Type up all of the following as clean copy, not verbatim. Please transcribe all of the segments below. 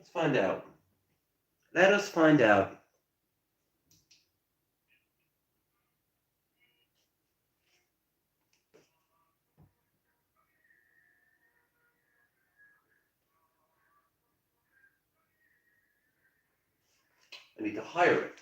Let's find out. Let us find out. I need to hire it.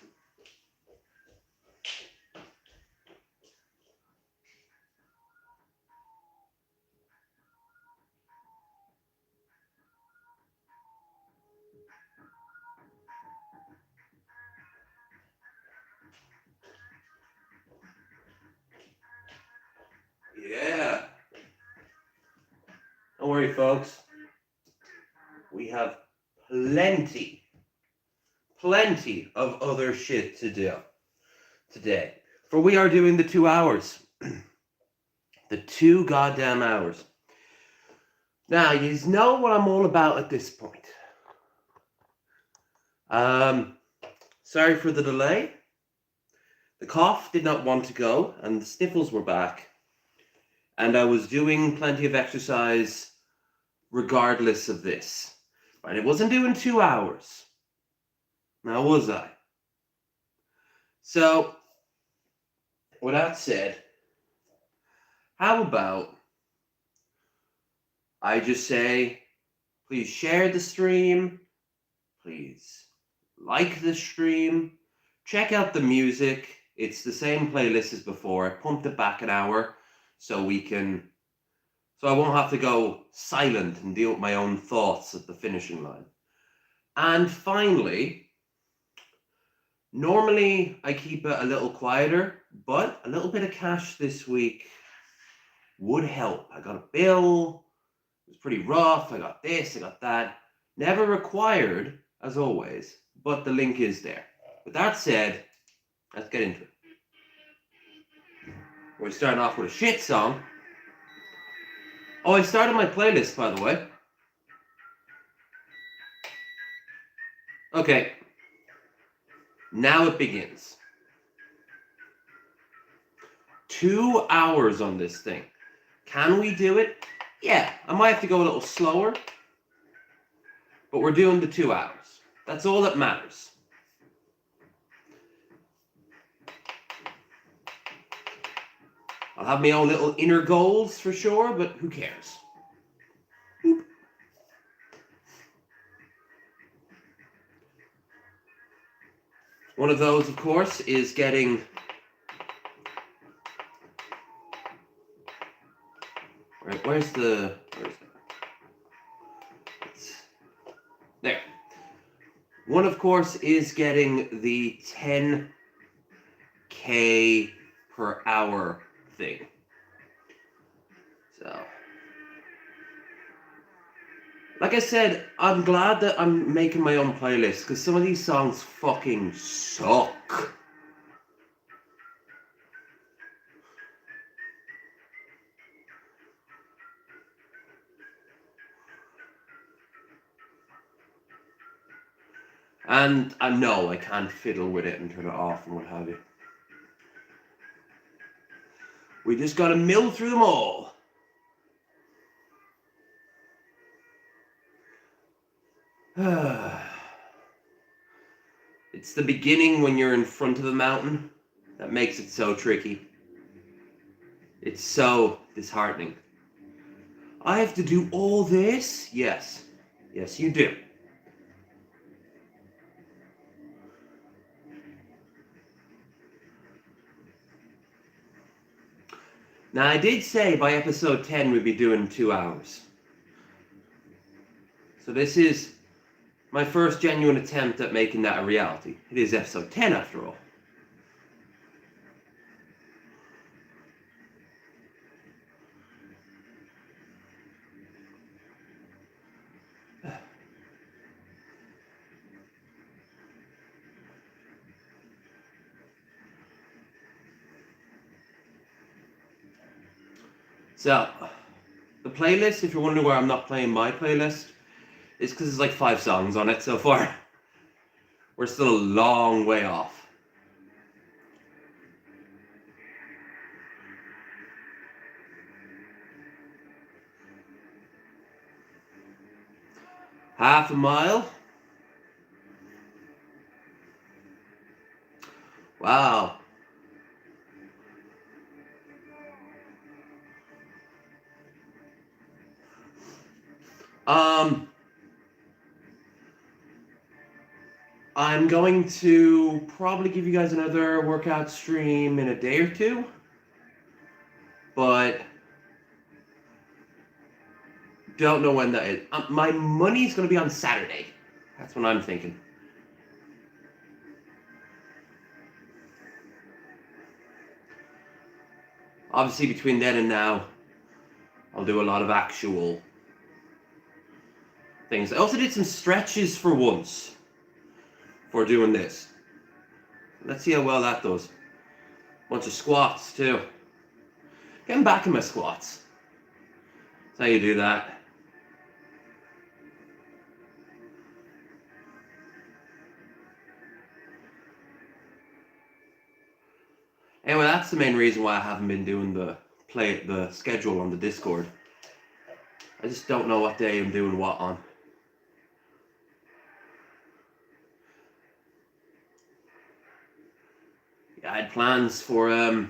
Yeah. Don't worry, folks. We have plenty of other shit to do today. For we are doing the 2 hours. The 2 goddamn hours. Now, you know what I'm all about at this point. Sorry for the delay. The cough did not want to go, and the sniffles were back. And I was doing plenty of exercise regardless of this. Right? It wasn't doing 2 hours. Now, was I? So, with that said, how about I just say, please share the stream, please like the stream, check out the music. It's the same playlist as before. I pumped it back an hour so I won't have to go silent and deal with my own thoughts at the finishing line. And finally, normally I keep it a little quieter, but a little bit of cash this week would help. I got a bill. It was pretty rough. I got this, I got that. Never required, as always, but the link is there. With that said, let's get into it. We're starting off with a shit song. Oh, I started my playlist, by the way. Okay. Now it begins. 2 hours on this thing. Can we do it? Yeah, I might have to go a little slower. But we're doing the 2 hours. That's all that matters. I'll have my own little inner goals for sure, but who cares? Boop. One of those, of course, is getting... Right, where's that? There. One, of course, is getting the 10K per hour thing. So, like I said, I'm glad that I'm making my own playlist because some of these songs fucking suck. And I know I can't fiddle with it and turn it off and what have you. We just gotta mill through them all. It's the beginning when you're in front of the mountain that makes it so tricky. It's so disheartening. I have to do all this? Yes. Yes, you do. Now, I did say by episode 10 we'd be doing 2 hours. So this is my first genuine attempt at making that a reality. It is episode 10 after all. So, the playlist, if you're wondering why I'm not playing my playlist, is because there's like 5 songs on it so far. We're still a long way off. Half a mile Wow. I'm going to probably give you guys another workout stream in a day or two, but don't know when that is. My money's going to be on Saturday. That's what I'm thinking. Obviously, between then and now, I'll do a lot of actual things. I also did some stretches for once for doing this. Let's see how well that does. Bunch of squats too. Getting back in my squats. That's how you do that. Anyway, that's the main reason why I haven't been doing the schedule on the Discord. I just don't know what day I'm doing what on. Yeah, I had plans for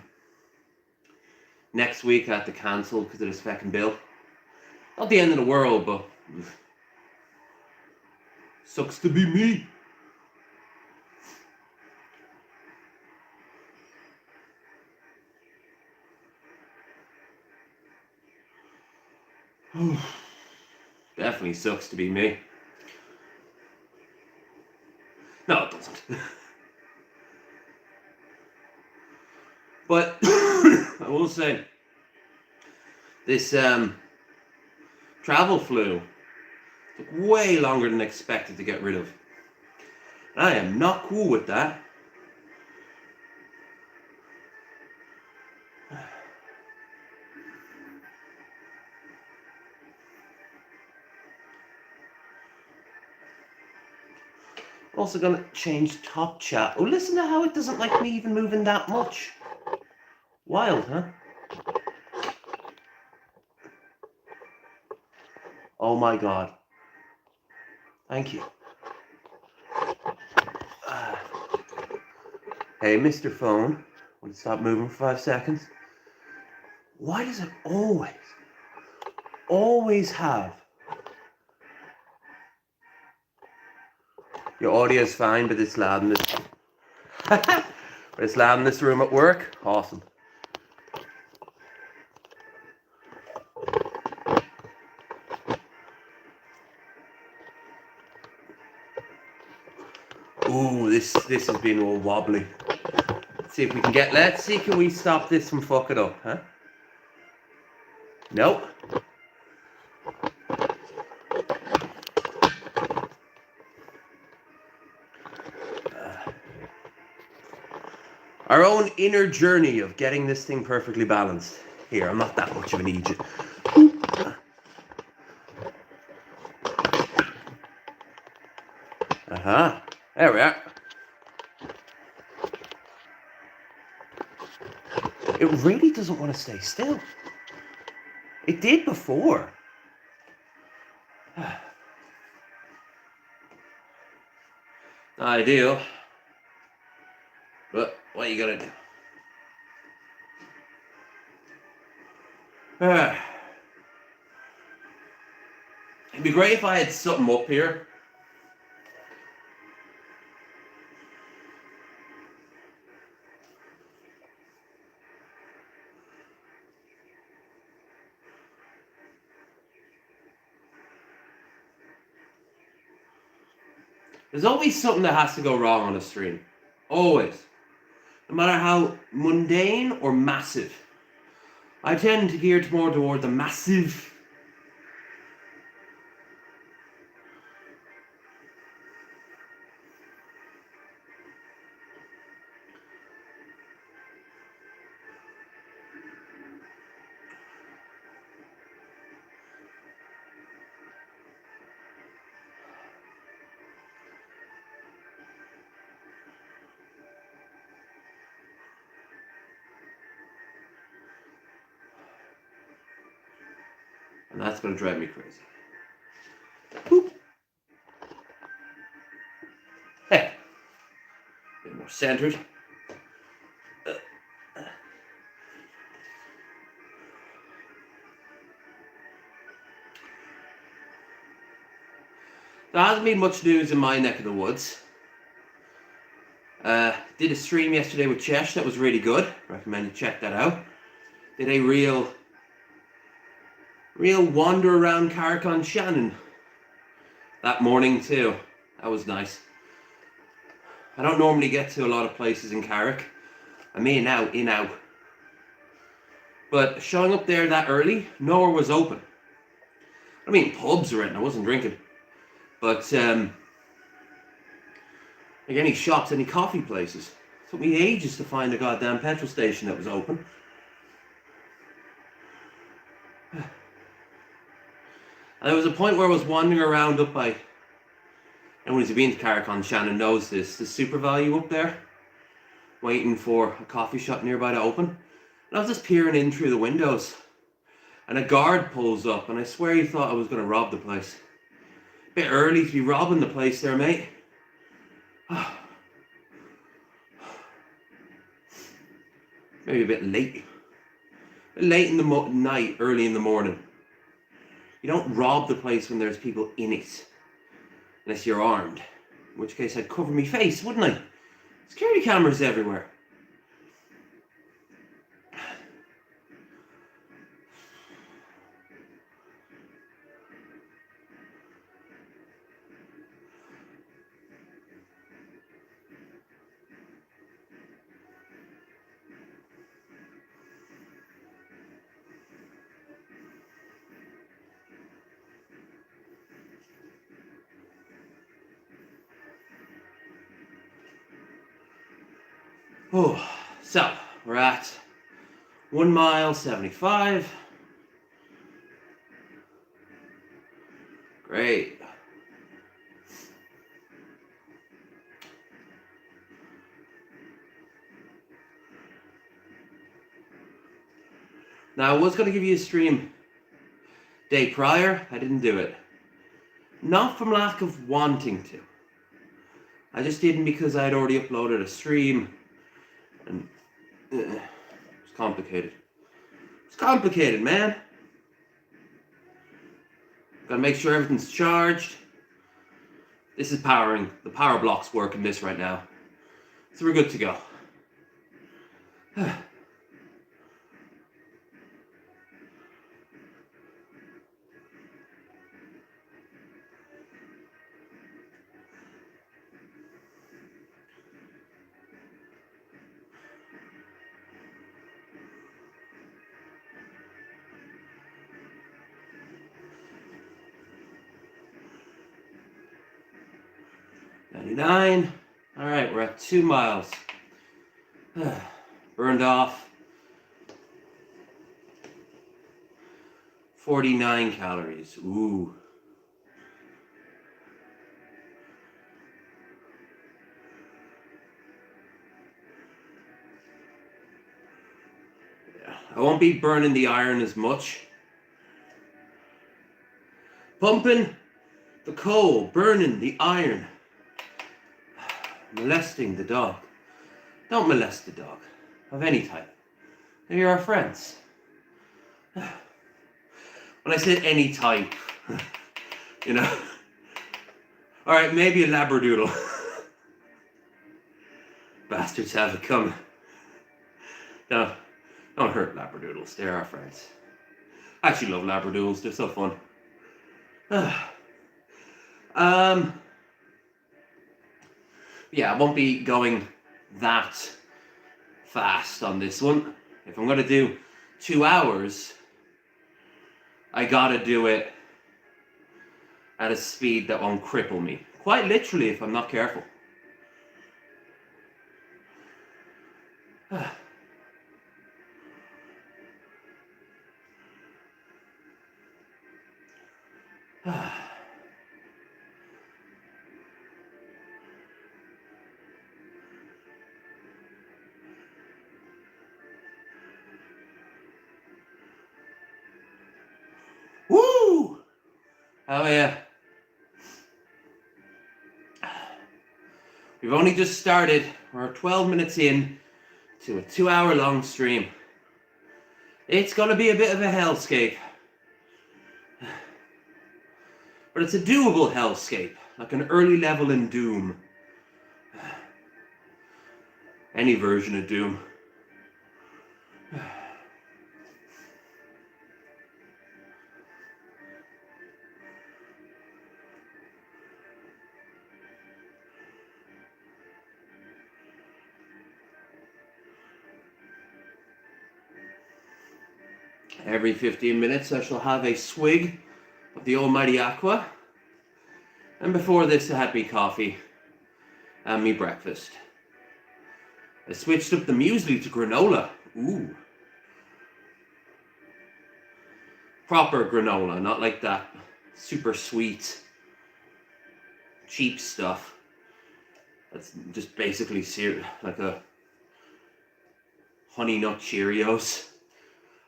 next week. I had to cancel because of this fucking bill. Not the end of the world, but sucks to be me. Definitely sucks to be me. No, it doesn't. But I will say, this travel flu took way longer than expected to get rid of. And I am not cool with that. Also gonna change top chat. Oh, listen to how it doesn't like me even moving that much. Wild, huh? Oh my god. Thank you. Hey, Mr. Phone. Want to stop moving for 5 seconds? Why does it always have... Your audio's fine, but it's loud in this... but it's loud in this room at work? Awesome. Ooh, this has been all wobbly. Let's see if we can get... Let's see, can we stop this from fucking up, huh? Nope. Our own inner journey of getting this thing perfectly balanced. Here, I'm not that much of an idiot. There we are. It really doesn't want to stay still. It did before. Not ideal. But what are you gonna do? It'd be great if I had something up here. There's always something that has to go wrong on a stream. Always. No matter how mundane or massive. I tend to gear more toward the massive. And that's going to drive me crazy. Boop. Hey. A bit more centered. There hasn't been much news in my neck of the woods. Did a stream yesterday with Chesh that was really good. Recommend you check that out. Did a real wander around Carrick-on-Shannon that morning too. That was nice. I don't normally get to a lot of places in Carrick. I'm in out. But showing up there that early, nowhere was open. I mean, pubs were in, I wasn't drinking. But, like any shops, any coffee places. It took me ages to find a goddamn petrol station that was open. And there was a point where I was wandering around up by, anyone who's been to Carrick-on-Shannon knows this, the Super Value up there, waiting for a coffee shop nearby to open. And I was just peering in through the windows, and a guard pulls up, and I swear he thought I was going to rob the place. Bit early to be robbing the place there, mate. Maybe a bit late. Late in the night, early in the morning. You don't rob the place when there's people in it. Unless you're armed. In which case I'd cover my face, wouldn't I? Security cameras everywhere. Oh, so we're at 1 mile 75. Great. Now I was going to give you a stream day prior. I didn't do it. Not from lack of wanting to. I just didn't because I had already uploaded a stream. And it's complicated. It's complicated, man. Gotta make sure everything's charged. This is powering. The power block's working this right now. So we're good to go. $99. All right, we're at 2 miles. Burned off 49 calories. Ooh. Yeah, I won't be burning the iron as much. Pumping the coal, burning the iron. Molesting the dog. Don't molest the dog of any type. They're our friends. When I said any type, you know. Alright, maybe a Labradoodle. Bastards have it coming. No, don't hurt Labradoodles. They're our friends. I actually love Labradoodles. They're so fun. Yeah, I won't be going that fast on this one. If I'm going to do 2 hours, I gotta do it at a speed that won't cripple me. Quite literally, if I'm not careful. Woo! Oh yeah. We've only just started. We're 12 minutes in to a 2-hour long stream. It's gonna be a bit of a hellscape. But it's a doable hellscape, like an early level in Doom. Any version of Doom. Every 15 minutes I shall have a swig of the almighty aqua. And before this I had me coffee and me breakfast. I switched up the muesli to granola. Ooh. Proper granola, not like that super sweet, cheap stuff. That's just basically like a Honey Nut Cheerios.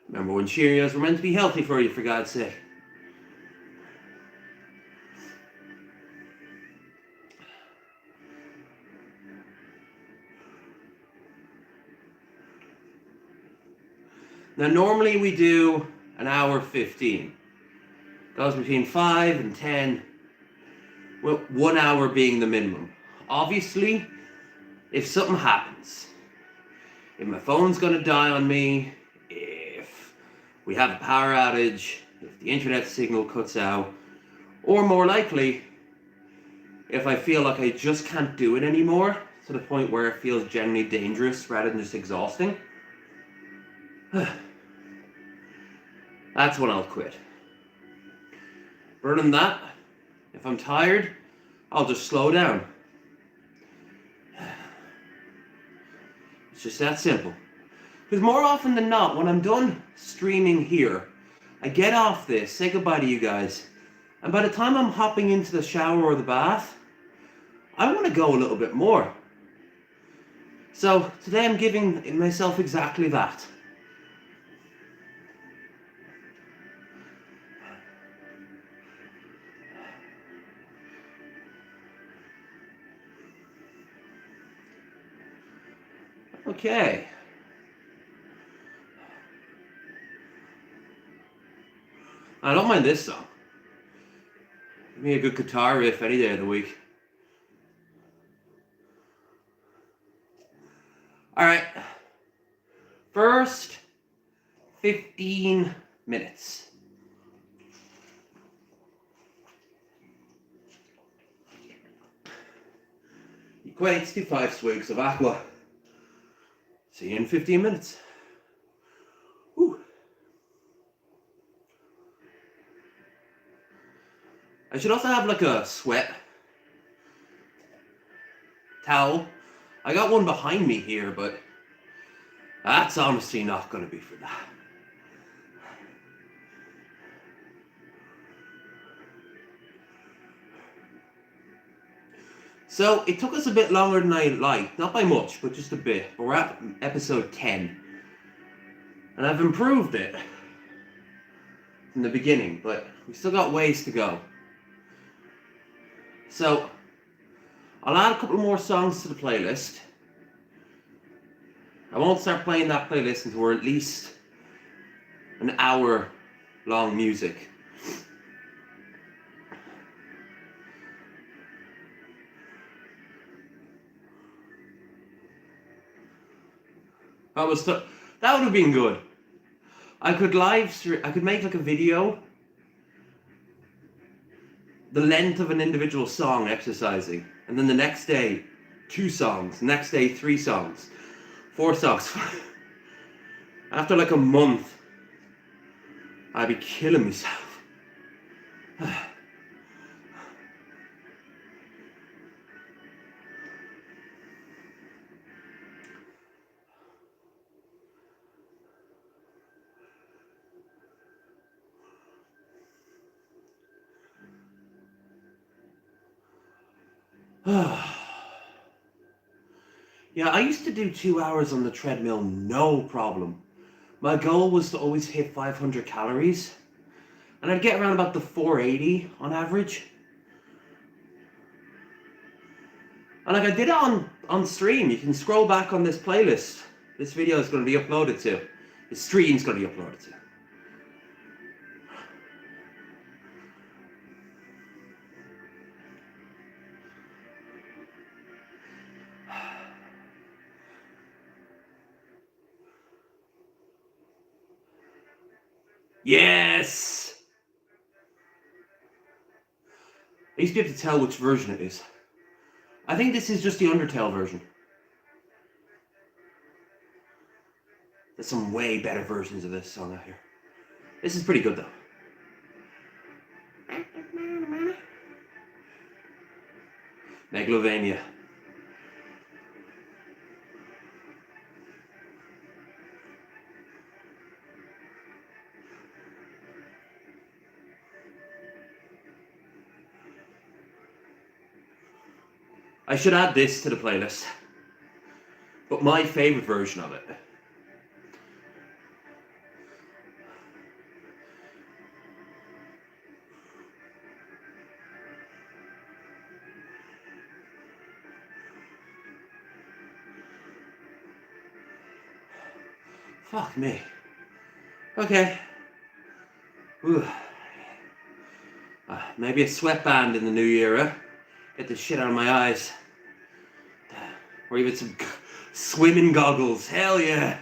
Remember when Cheerios were meant to be healthy for you, for God's sake. Now normally we do an hour 15. Goes between 5 and 10. Well, 1 hour being the minimum. Obviously, if something happens, if my phone's gonna die on me, if we have a power outage, if the internet signal cuts out, or more likely, if I feel like I just can't do it anymore, to the point where it feels genuinely dangerous rather than just exhausting, that's when I'll quit. Other than that, if I'm tired, I'll just slow down. It's just that simple. Because more often than not, when I'm done streaming here, I get off this, say goodbye to you guys, and by the time I'm hopping into the shower or the bath, I want to go a little bit more. So today I'm giving myself exactly that. Okay. I don't mind this song. Give me a good guitar riff any day of the week. Alright. First 15 minutes. Equates to 5 swigs of aqua. See you in 15 minutes. Whew. I should also have like a sweat towel. I got one behind me here, but that's honestly not going to be for that. So it took us a bit longer than I liked, not by much, but just a bit. But we're at episode 10. And I've improved it from the beginning, but we still got ways to go. So I'll add a couple more songs to the playlist. I won't start playing that playlist until we're at least an hour long music. That would have been good. I could make like a video, the length of an individual song exercising, and then the next day 2 songs, next day 3 songs, 4 songs. After like a month, I'd be killing myself. Yeah, I used to do 2 hours on the treadmill, no problem. My goal was to always hit 500 calories, and I'd get around about the 480 on average. And like I did it on stream. You can scroll back on this playlist. This video is going to be uploaded to. The stream's going to be uploaded to. Yes! I used to be able to tell which version it is. I think this is just the Undertale version. There's some way better versions of this song out here. This is pretty good though. Megalovania. I should add this to the playlist, but my favorite version of it. Fuck me. Okay. Maybe a sweatband in the new year. Get the shit out of my eyes. Or even some swimming goggles. Hell yeah.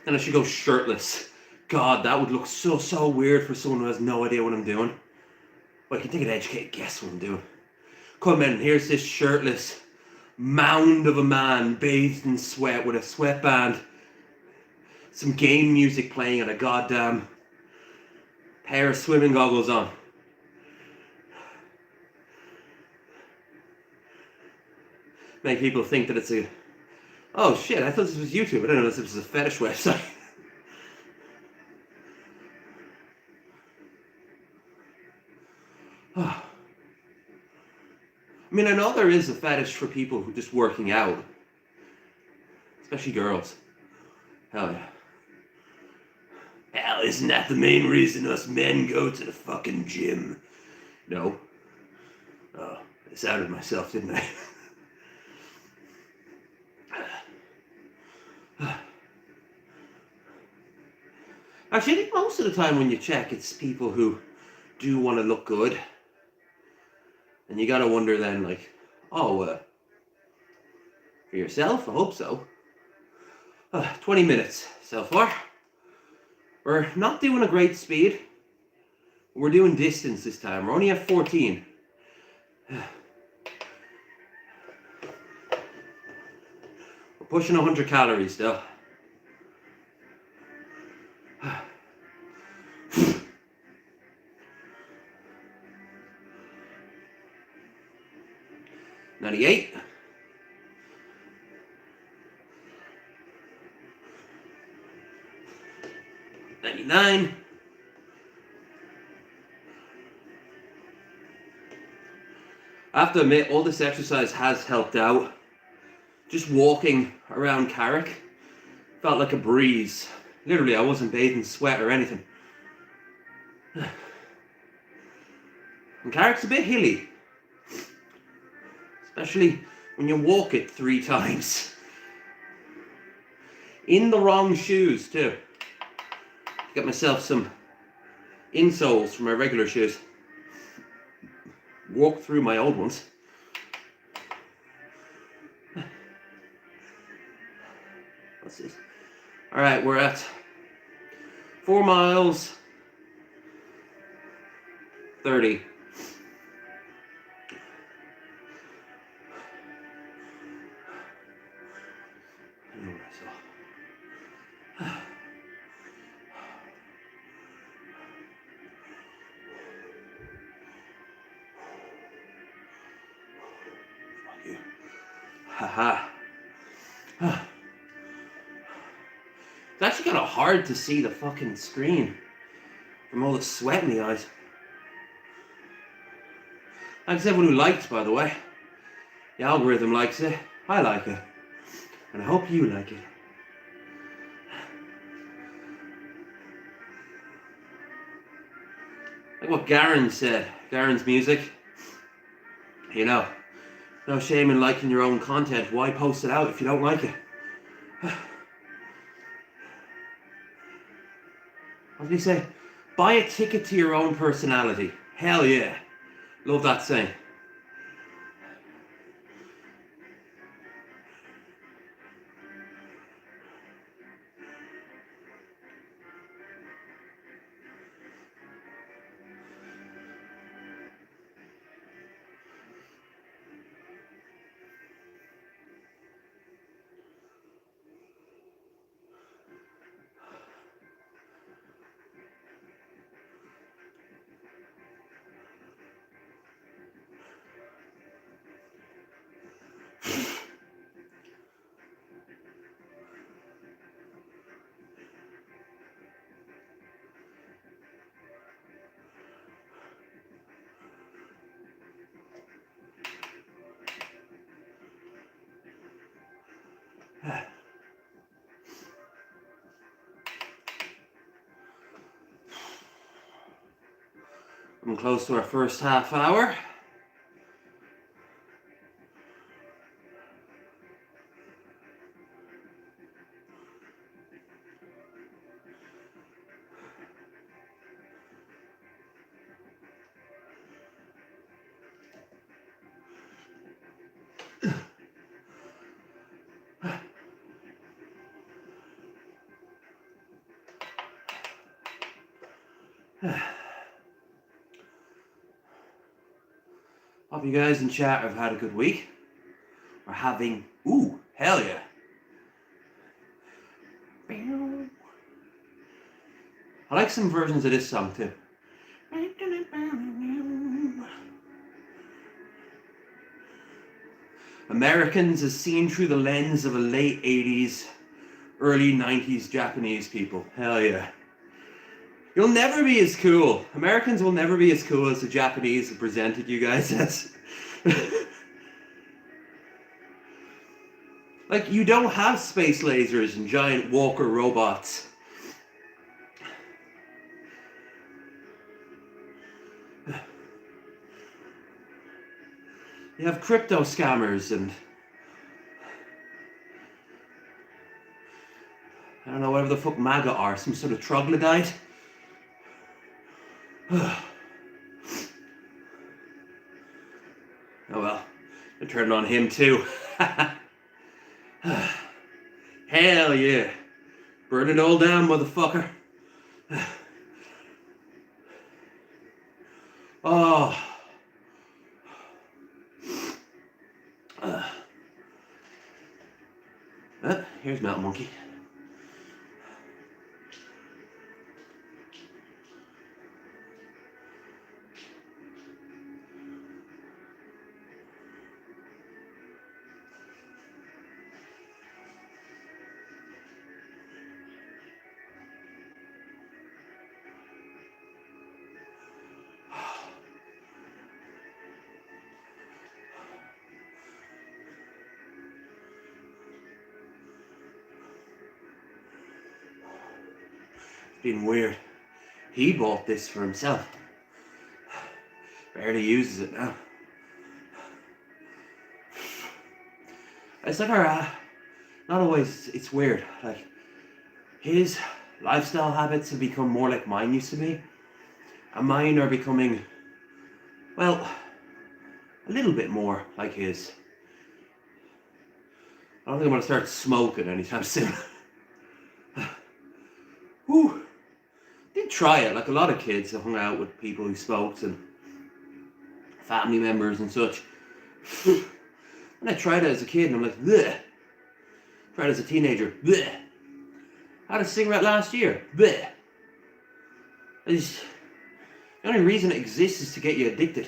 Then I should go shirtless. God, that would look so weird for someone who has no idea what I'm doing. But I can take an educated guess what I'm doing. Come in, here's this shirtless mound of a man bathed in sweat with a sweatband. Some game music playing and a goddamn pair of swimming goggles on. Make people think that it's a... Oh shit, I thought this was YouTube. I didn't know this was a fetish website. I mean, I know there is a fetish for people who are just working out. Especially girls. Hell yeah. Hell, isn't that the main reason us men go to the fucking gym? No. Oh, I sounded myself, didn't I? Actually, I think most of the time when you check, it's people who do want to look good. And you gotta wonder then, like, oh, for yourself? I hope so. 20 minutes so far. We're not doing a great speed. We're doing distance this time. We're only at 14. We're pushing 100 calories still. $98. $99. I have to admit, all this exercise has helped out. Just walking around Carrick felt like a breeze. Literally, I wasn't bathed in sweat or anything. And Carrick's a bit hilly. Especially when you walk it 3 times. In the wrong shoes, too. Got myself some insoles for my regular shoes. Walk through my old ones. What's this? Alright, we're at 4 miles 30. I know what I saw. Haha. It's actually kind of hard to see the fucking screen from all the sweat in the eyes. Thanks everyone who liked, by the way. The algorithm likes it. I like it. And I hope you like it. Like what Garen said. Garen's music. You know. No shame in liking your own content. Why post it out if you don't like it? What did he say? Buy a ticket to your own personality. Hell yeah. Love that saying. I'm close to our first half hour. Hope you guys in chat have had a good week. We're having, ooh, hell yeah. I like some versions of this song too. Americans as seen through the lens of a late 80s, early 90s Japanese people. Hell yeah. You'll never be as cool. Americans will never be as cool as the Japanese have presented you guys as. Like, you don't have space lasers and giant walker robots. You have crypto scammers and I don't know, whatever the fuck MAGA are, some sort of troglodyte. Oh well, I turned on him too. Hell yeah. Burn it all down, motherfucker. Oh. Here's Mountain Monkey. Been weird. He bought this for himself. Barely uses it now. It's like our, not always, it's weird. Like, his lifestyle habits have become more like mine used to be. And mine are becoming, well, a little bit more like his. I don't think I'm going to start smoking anytime soon. Whew. Did try it, like a lot of kids. I hung out with people who smoked and family members and such. And I tried it as a kid and I'm like, bleh. Tried it as a teenager, bleh. Had a cigarette last year, bleh. The only reason it exists is to get you addicted.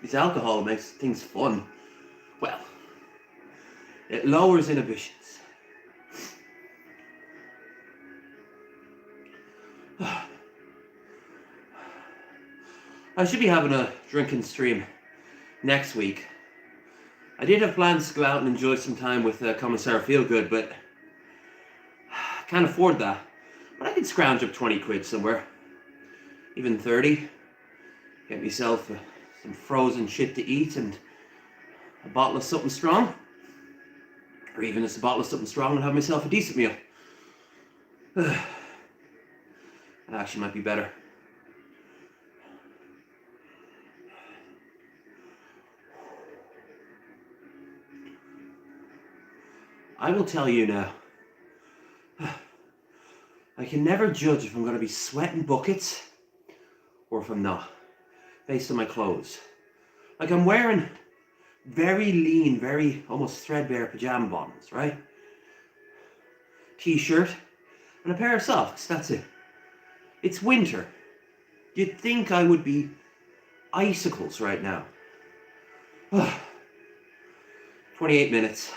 This alcohol makes things fun. Well, it lowers inhibitions. I should be having a drinking stream next week. I did have plans to go out and enjoy some time with Commissar Feelgood, but I can't afford that. But I could scrounge up 20 quid somewhere. Even 30. Get myself some frozen shit to eat and a bottle of something strong. Or even just a bottle of something strong and have myself a decent meal. That actually might be better. I will tell you now. I can never judge if I'm going to be sweating buckets or if I'm not, based on my clothes. Like, I'm wearing very lean, very almost threadbare pajama bottoms, right? T-shirt and a pair of socks, that's it. It's winter. You'd think I would be icicles right now. 28 minutes.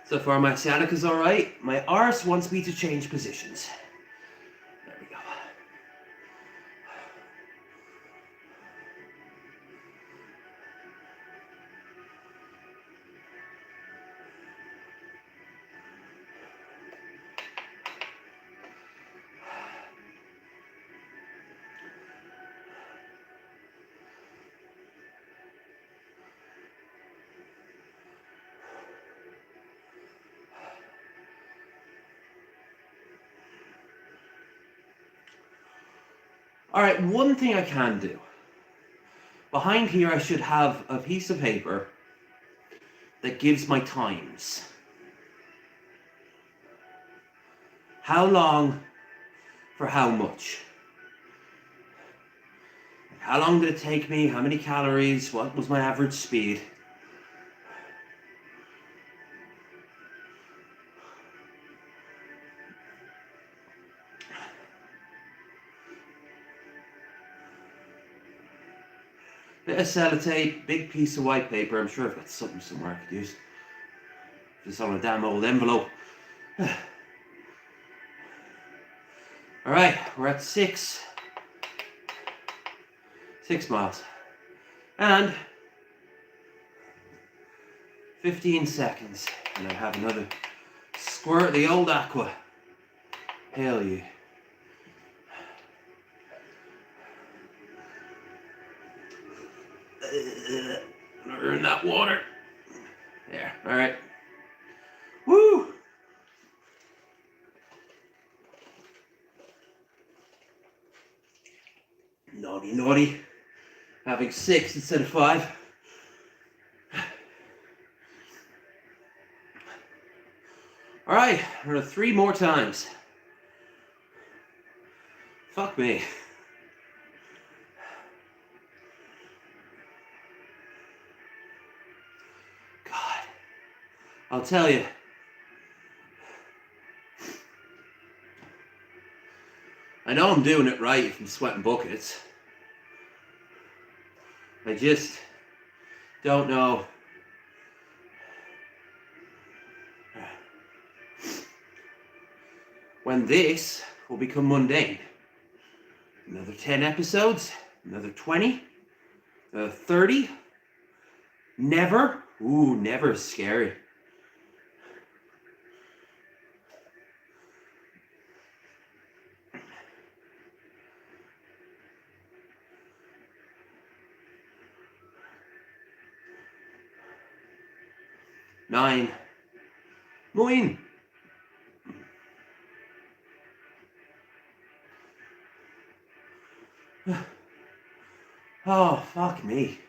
So far my sciatica's alright. My arse wants me to change positions. There we go. Alright, one thing I can do. Behind here I should have a piece of paper that gives my times. How long for how much? How long did it take me? How many calories? What was my average speed? Bit of sellotape, big piece of white paper. I'm sure I've got something somewhere I could use. Just on a damn old envelope. Alright, we're at 6 miles. And 15 seconds. And I have another squirt of the old aqua. Hell yeah. Earn that water. There, alright. Woo! Naughty, naughty. Having 6 instead of 5. Alright, another 3 more times. Fuck me. God. I'll tell you. I know I'm doing it right if I'm sweating buckets. I just don't know. When this will become mundane. Another 10 episodes, another 20, 30. Never. Ooh, never is scary. Nine. Moin. Oh, fuck me.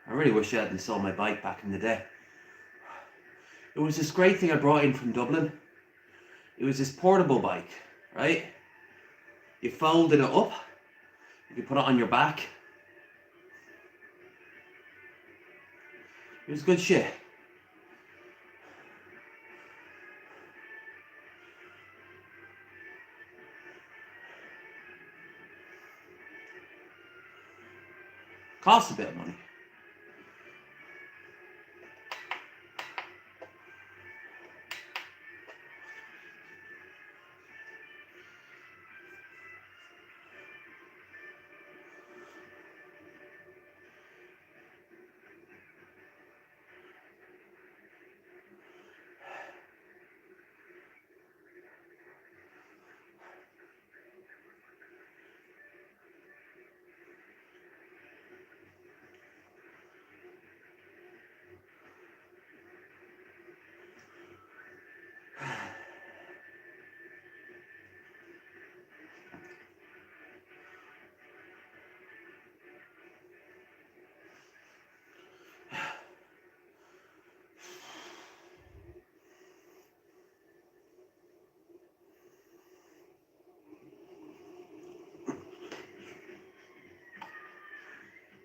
I really wish I hadn't sold my bike back in the day. It was this great thing I brought in from Dublin. It was this portable bike, right? You folded it up, you could put it on your back. It was good shit. Cost a bit of money.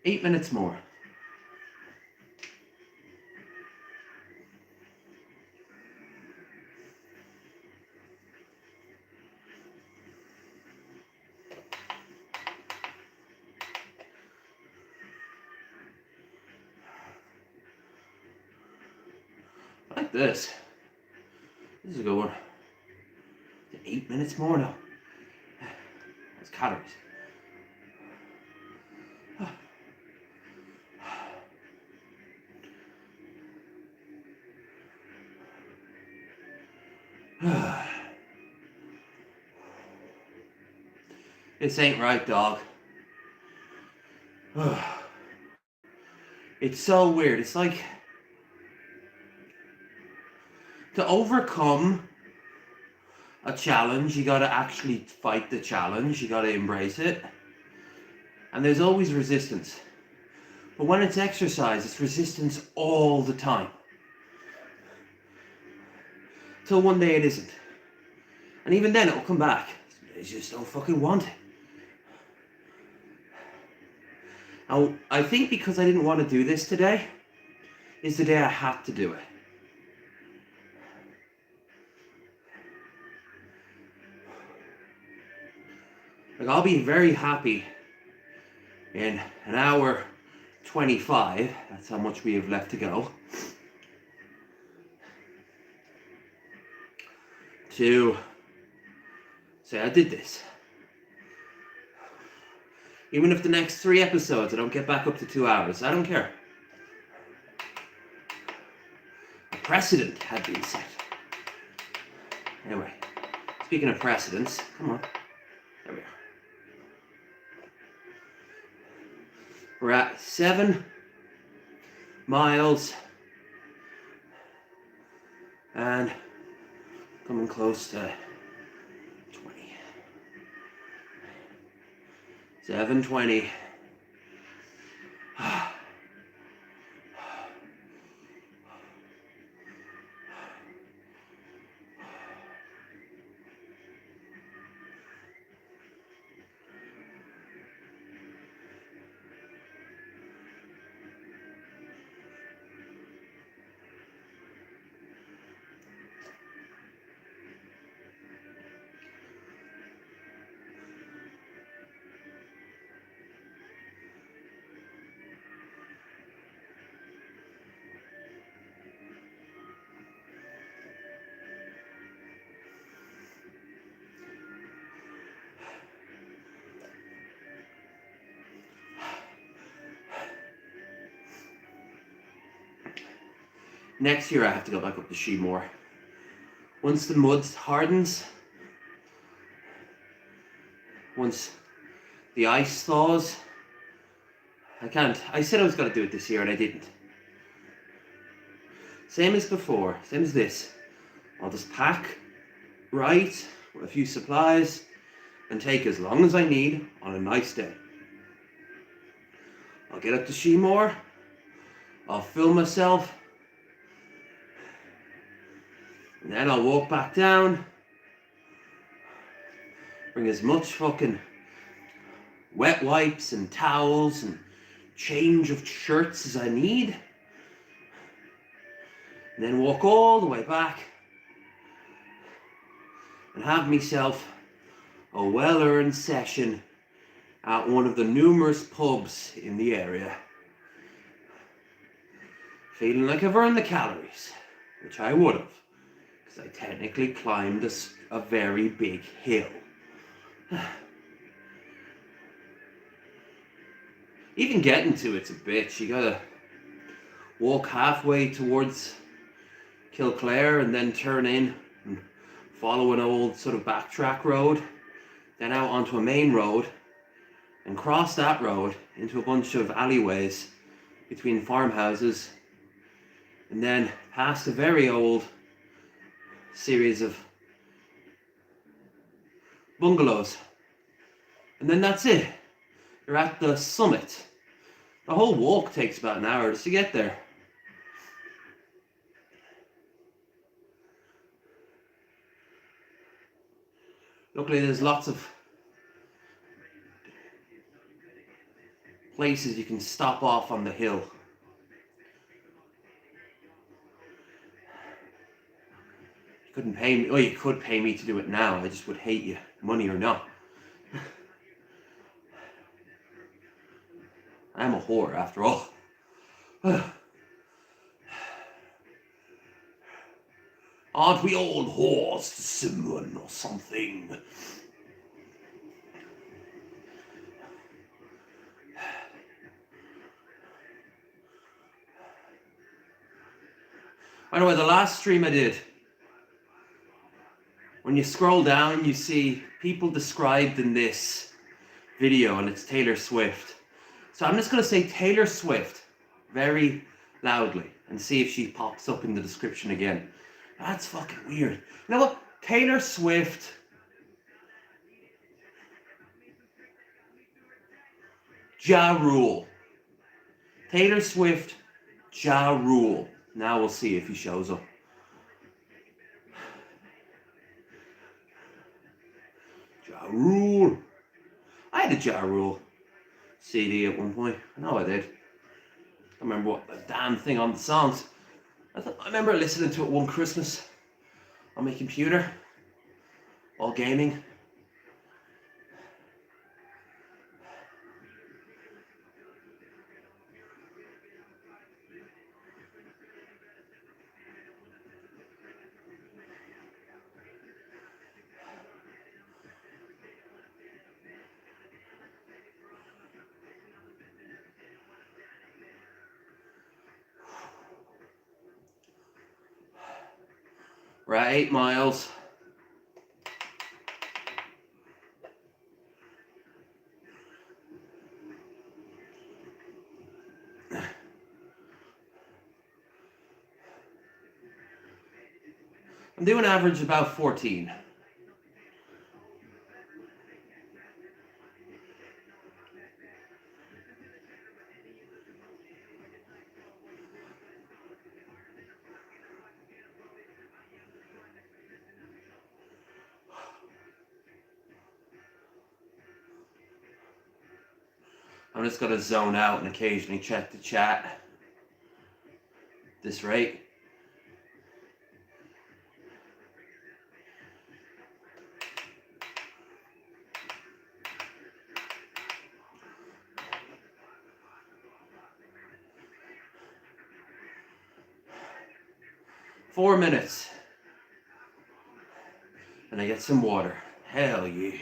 Eight minutes more. I like this. This is a good one. 8 minutes more now. That's calories. This ain't right, dog. It's so weird. It's like to overcome a challenge, you gotta actually fight the challenge, you gotta embrace it. And there's always resistance. But when it's exercise, it's resistance all the time. Till one day it isn't. And even then it'll come back. You just don't fucking want it. Now, I think because I didn't want to do this today, is the day I had to do it. Like, I'll be very happy in an hour 25, that's how much we have left to go, to say I did this. Even if the next 3 episodes I don't get back up to 2 hours, I don't care. A precedent had been set. Anyway, speaking of precedents, come on. There we are. We're at 7 miles and coming close to 20. 7:20. Next year I have to go back up to Sheemore. Once the mud hardens, once the ice thaws, I can't. I said I was going to do it this year and I didn't. Same as before, same as this. I'll just pack right with a few supplies and take as long as I need on a nice day. I'll get up to Sheemore, I'll film myself, and then I'll walk back down, bring as much fucking wet wipes and towels and change of shirts as I need, and then walk all the way back and have myself a well-earned session at one of the numerous pubs in the area. Feeling like I've earned the calories, which I would have, because I technically climbed a very big hill. Even getting to it's a bitch. You gotta walk halfway towards Kilclare and then turn in and follow an old sort of backtrack road, then out onto a main road and cross that road into a bunch of alleyways between farmhouses, and then past a very old series of bungalows. And then that's it. You're at the summit. The whole walk takes about an hour just to get there. Luckily there's lots of places you can stop off on the hill. You couldn't pay me, well, you could pay me to do it now, I just would hate you, money or not. I'm a whore after all. Aren't we all whores to someone or something? Anyway, the last stream I did, when you scroll down, you see people described in this video, and it's Taylor Swift. So I'm just going to say Taylor Swift very loudly and see if she pops up in the description again. That's fucking weird. You know what? Taylor Swift. Ja Rule. Taylor Swift, Ja Rule. Now we'll see if he shows up. Ja Rule. I had a Ja Rule CD at one point. I know I did. I remember what the damn thing on the songs. I remember listening to it one Christmas on my computer, while gaming. We're at 8 miles. I'm doing average about 14. I'm just going to zone out and occasionally check the chat at this rate. Four minutes. And I get some water. Hell yeah.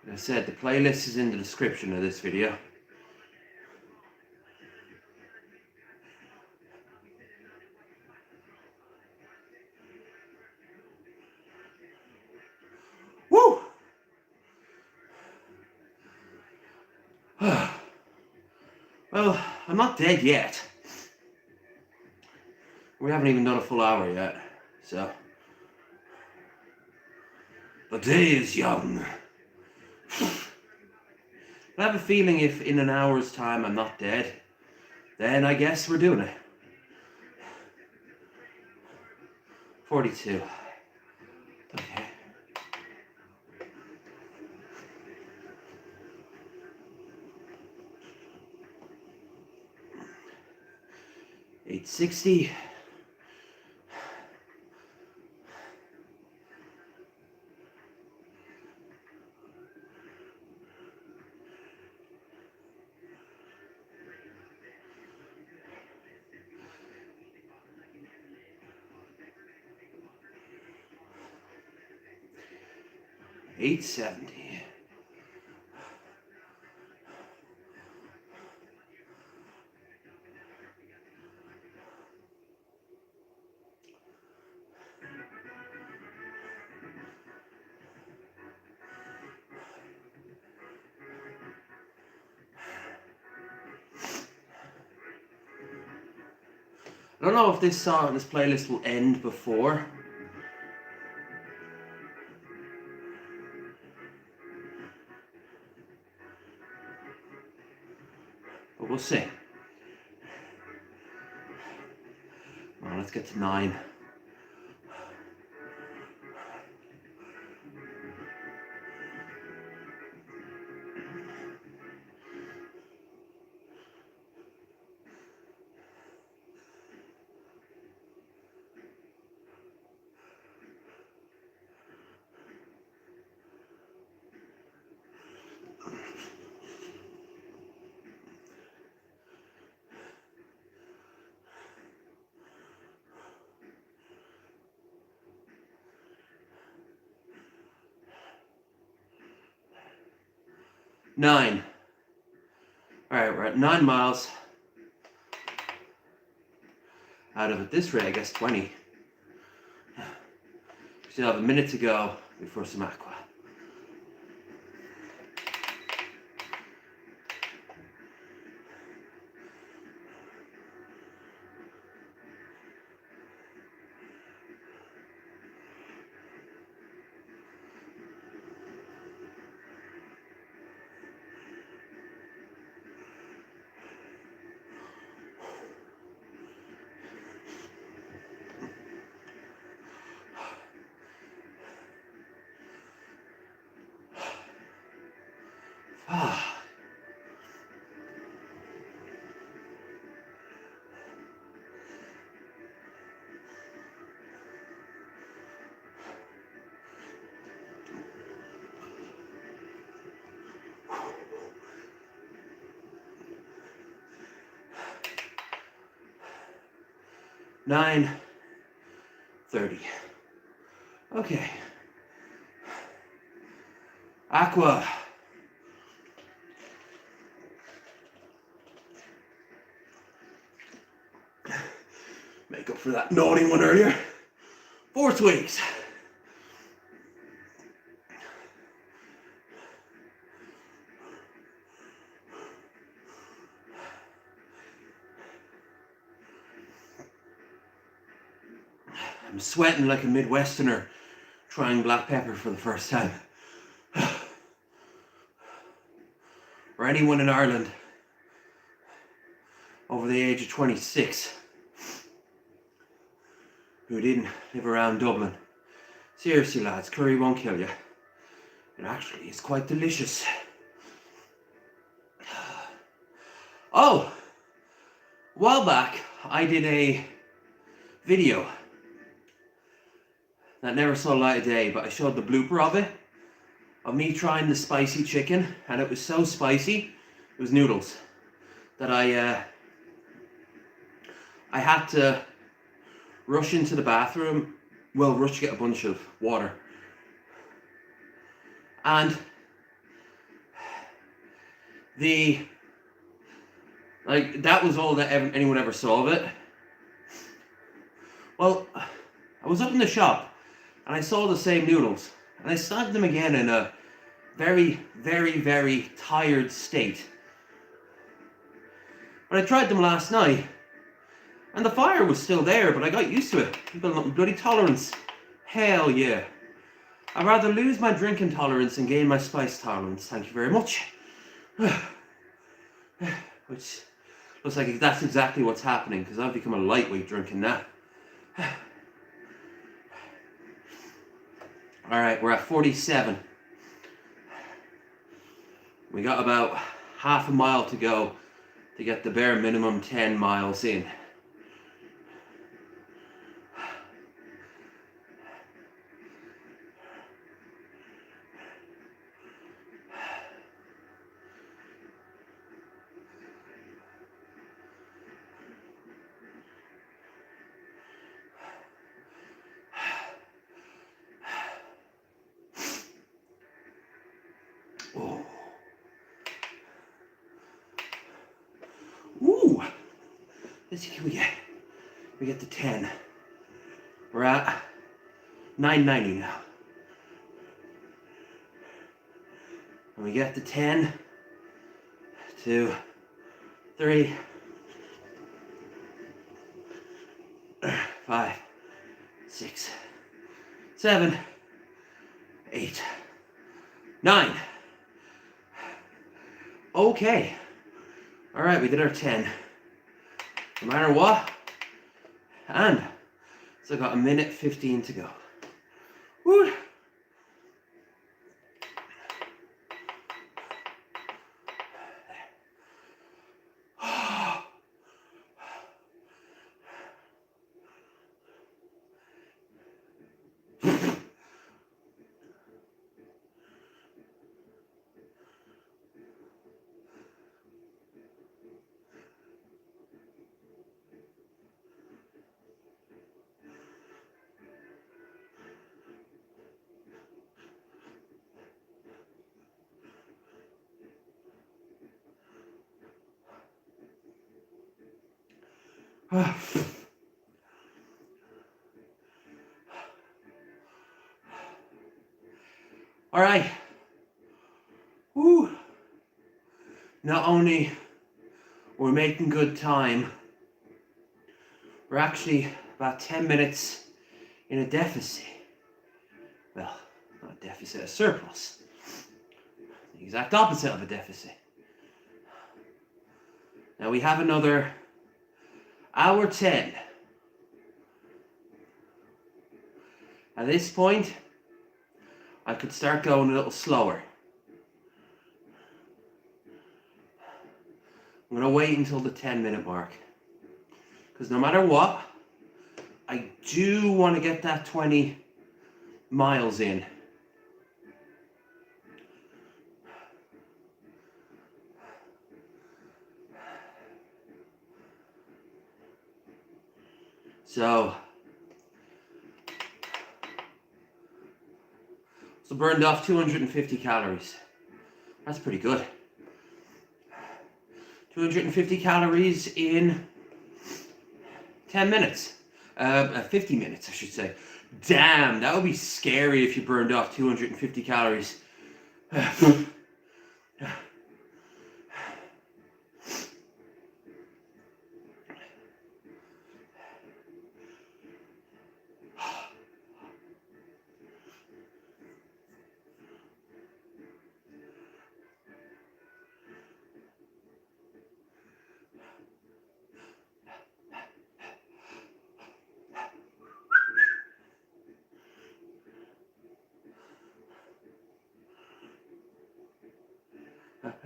Like I said, the playlist is in the description of this video. Woo! Well, I'm not dead yet. We haven't even done a full hour yet, so. The day is young. I have a feeling if in an hour's time I'm not dead, then I guess we're doing it. 42. Okay. $860. $870. I don't know if this playlist will end before. But we'll see. Well, let's get to 9. Nine. All right, we're at 9 miles. out of at this rate, I guess 20. We still have a minute to go before some aqua. Ah. Nine 30. Okay. Aqua. Make up for that naughty one earlier. 4 twigs. I'm sweating like a Midwesterner trying black pepper for the first time. Or anyone in Ireland over the age of 26 who didn't live around Dublin. Seriously lads, curry won't kill you. It actually is quite delicious. Oh! A while back I did a video that never saw light of day, but I showed the blooper of it, of me trying the spicy chicken, and it was so spicy, it was noodles, that I had to rush into the bathroom, rush to get a bunch of water. And that was all that anyone ever saw of it. Well, I was up in the shop, and I saw the same noodles, and I snagged them again in a very, very, very tired state. But I tried them last night, and the fire was still there, but I got used to it. I built up bloody tolerance. Hell yeah. I'd rather lose my drinking tolerance and gain my spice tolerance, thank you very much. Which looks like that's exactly what's happening, because I've become a lightweight drinking now. Alright, we're at 47. We got about half a mile to go to get the bare minimum 10 miles in. Oh. Ooh! Let's see, we get to 10. We're at 990 now. And we get to 10, 2, 3, 5, 6, 7, 8, 9. Okay. Alright, we did our 10. No matter what. And so I got a minute 15 to go. Woo! All right. Woo. Not only we're making good time, we're actually about 10 minutes in a deficit. Well, not a deficit, a surplus. The exact opposite of a deficit. Now we have another hour 10. At this point, I could start going a little slower. I'm going to wait until the 10-minute mark. Because no matter what, I do want to get that 20 miles in. So burned off 250 calories. That's pretty good. 250 calories in 10 minutes. 50 minutes, I should say. Damn, that would be scary if you burned off 250 calories.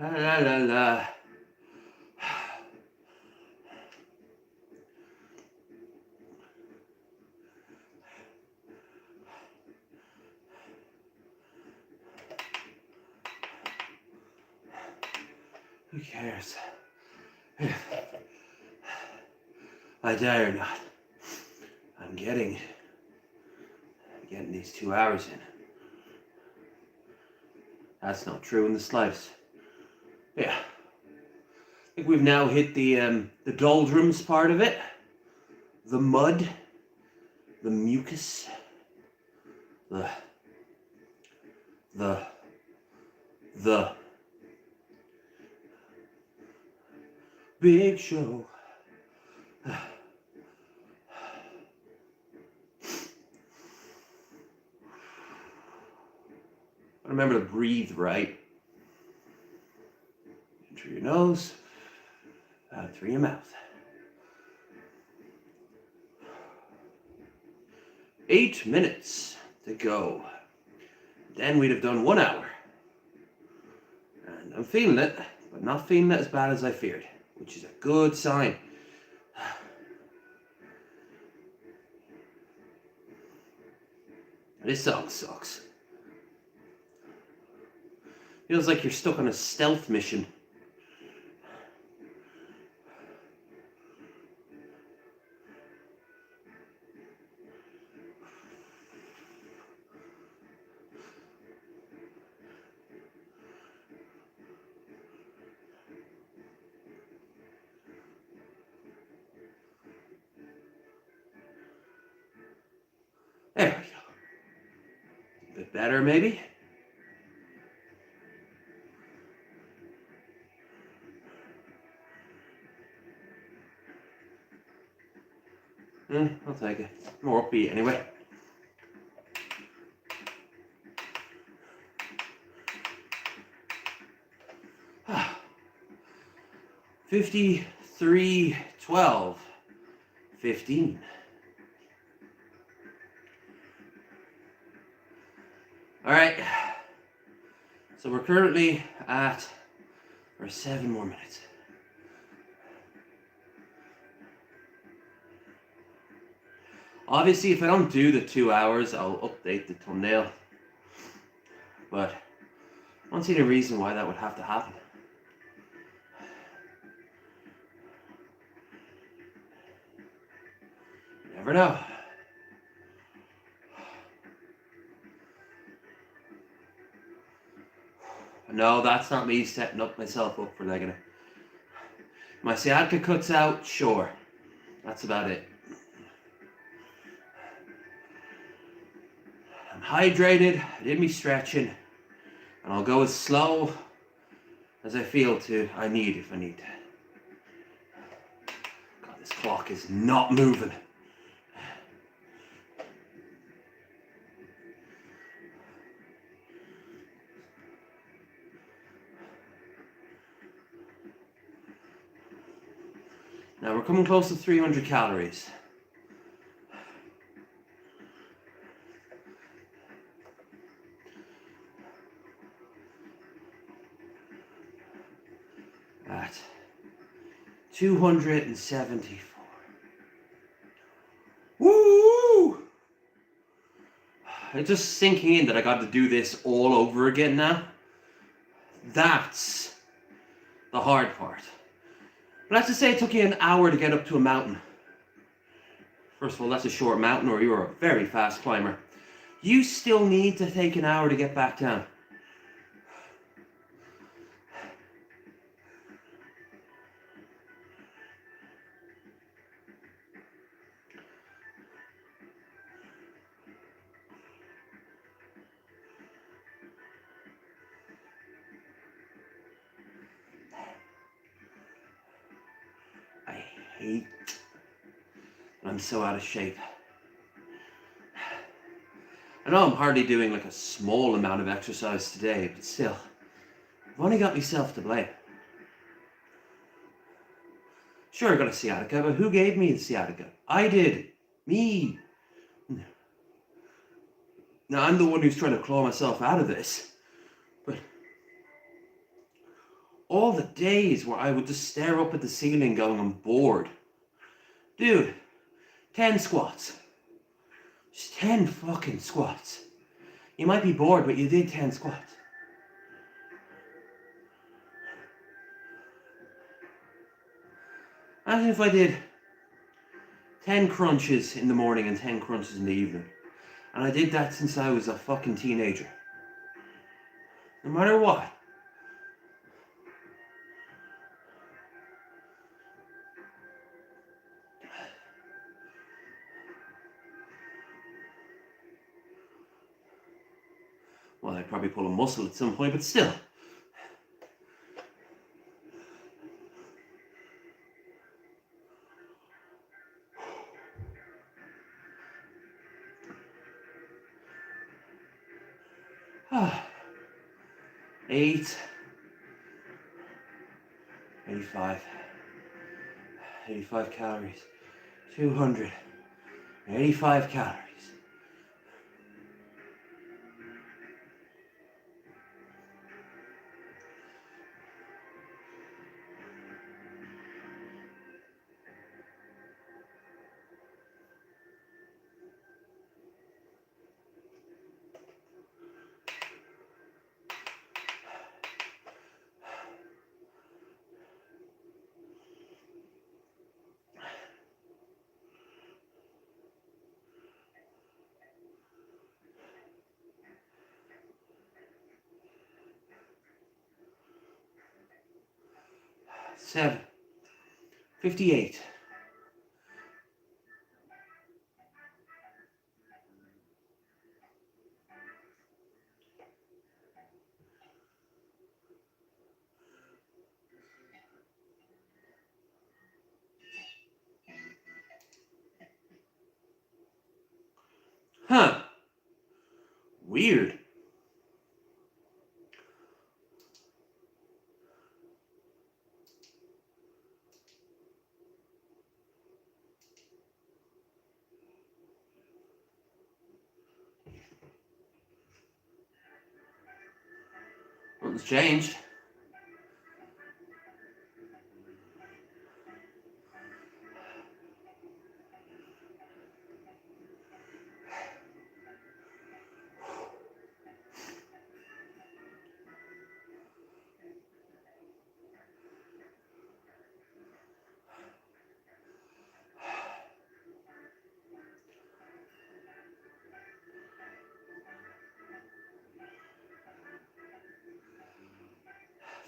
La la la la. Who cares? I die or not, I'm getting these 2 hours in. That's not true in the slightest. Yeah, I think we've now hit the doldrums part of it, the mud, the mucus, the big show. Remember to breathe right. In through your nose, out through your mouth. 8 minutes to go. Then we'd have done 1 hour. And I'm feeling it, but not feeling it as bad as I feared, which is a good sign. This song sucks. Feels like you're stuck on a stealth mission. There we go. A bit better, maybe? I'll take it. More upbeat anyway. Ah. 53, 12, 15. All right. So we're currently at 7 more minutes. Obviously, if I don't do the 2 hours, I'll update the thumbnail. But I don't see any reason why that would have to happen. You never know. No, that's not me setting myself up for legging it. My sciatica cuts out, sure. That's about it. I'm hydrated, I did me stretching. And I'll go as slow as I feel I need if I need to. God, this clock is not moving. Now we're coming close to 300 calories. At 274. Woo! It's just sinking in that I got to do this all over again now. That's the hard part. But let's just say it took you an hour to get up to a mountain. First of all, that's a short mountain, or you're a very fast climber. You still need to take an hour to get back down. I hate I'm so out of shape. I know I'm hardly doing like a small amount of exercise today, but still, I've only got myself to blame. Sure, I got a sciatica, but who gave me the sciatica? I did. Me. Now, I'm the one who's trying to claw myself out of this. But all the days where I would just stare up at the ceiling going, I'm bored. Dude, 10 squats. Just 10 fucking squats. You might be bored, but you did 10 squats. Imagine if I did 10 crunches in the morning and 10 crunches in the evening. And I did that since I was a fucking teenager. No matter what. Well, I'd probably pull a muscle at some point, but still. Ah. 8. 85. 85 calories. 285 calories. Seven. 58. Huh. Weird. Nothing's changed.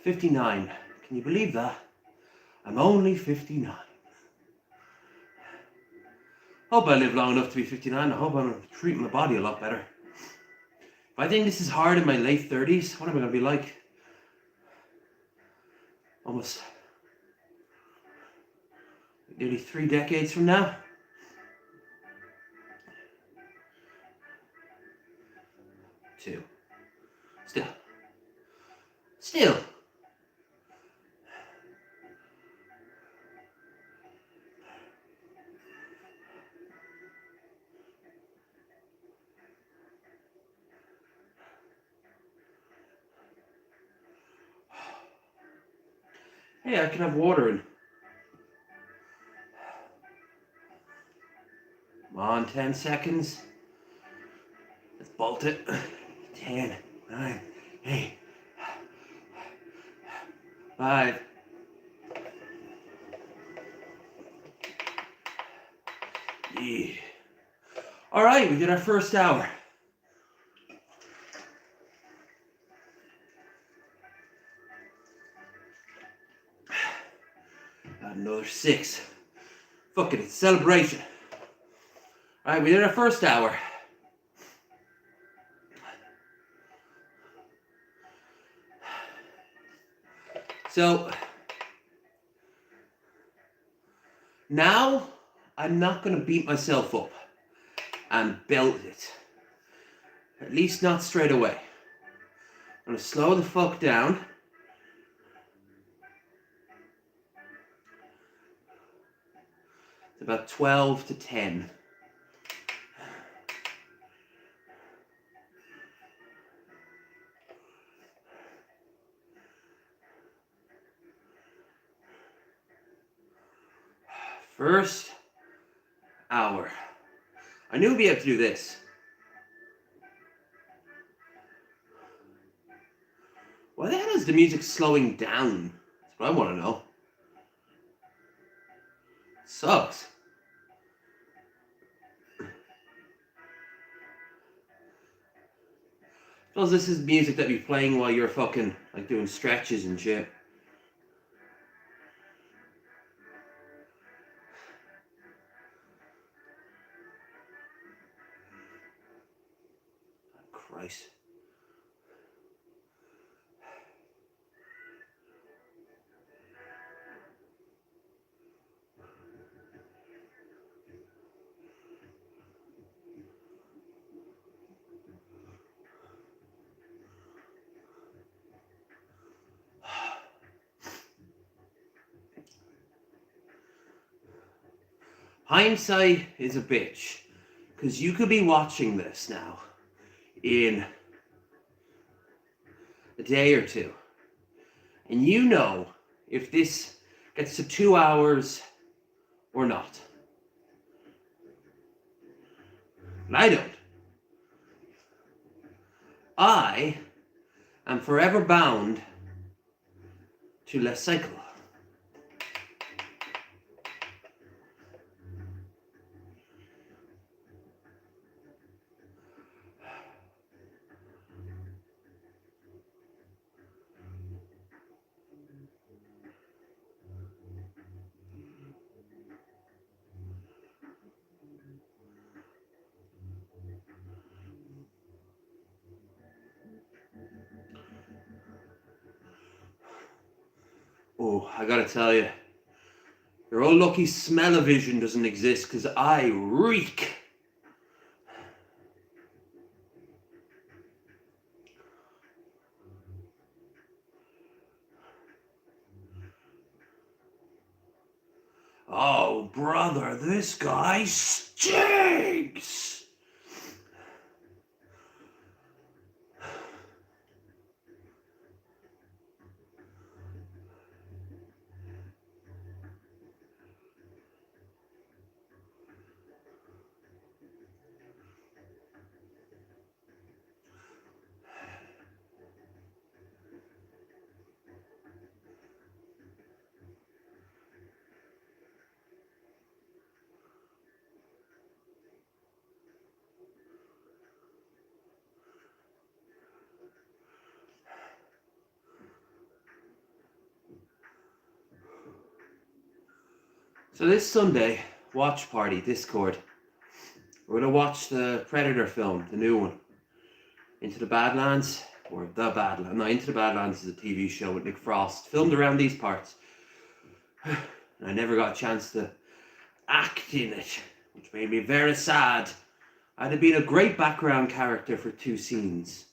$59. Can you believe that? I'm only 59. Hope I live long enough to be 59. I hope I'm treating my body a lot better. If I think this is hard in my late 30s, what am I going to be like? Almost nearly 3 decades from now? Two. Still. Hey, I can have water in. Come on, 10 seconds. Let's bolt it. 10, 9, 8, 5. Yeah. All right, we did our first hour. Another 6. Fuck it, it's celebration. All right, we did our first hour. So now I'm not going to beat myself up and belt it. At least not straight away. I'm going to slow the fuck down. It's about 12 to 10. First hour. I knew we'd be able to do this. Why the hell is the music slowing down? That's what I want to know. Sucks. I suppose this is music that be playing while you're fucking like doing stretches and shit. Christ. Hindsight is a bitch, because you could be watching this now in a day or two, and you know if this gets to 2 hours or not. And I don't. I am forever bound to Les Cycle. Oh, I gotta tell you, your old lucky smell-o-vision doesn't exist, because I reek. Oh, brother, this guy stinks! So this Sunday, watch party, Discord. We're gonna watch the Predator film, the new one. Into the Badlands, or The Badlands. No, Into the Badlands is a TV show with Nick Frost, filmed around these parts. And I never got a chance to act in it, which made me very sad. I'd have been a great background character for 2 scenes.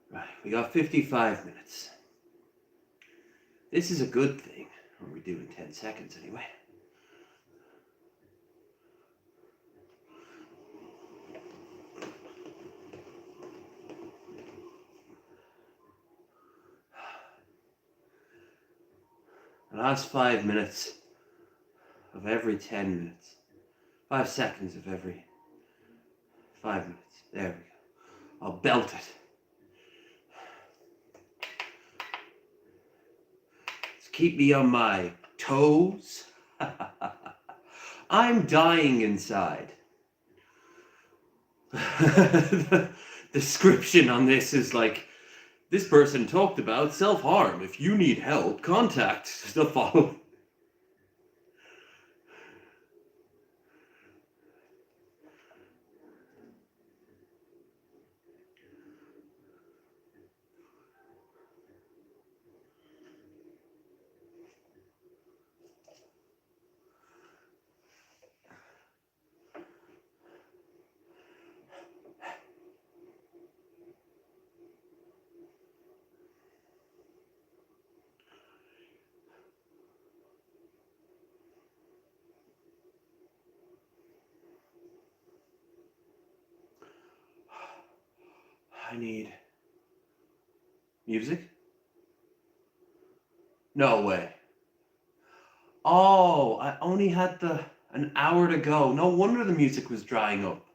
Right, we got 55 minutes. This is a good thing. Or we do in 10 seconds anyway. The last 5 minutes of every 10 minutes. 5 seconds of every 5 minutes. There we go. I'll belt it. Let's keep me on my toes. I'm dying inside. The description on this is like, this person talked about self-harm. If you need help, contact the following. I need music? No way. Oh, I only had an hour to go. No wonder the music was drying up.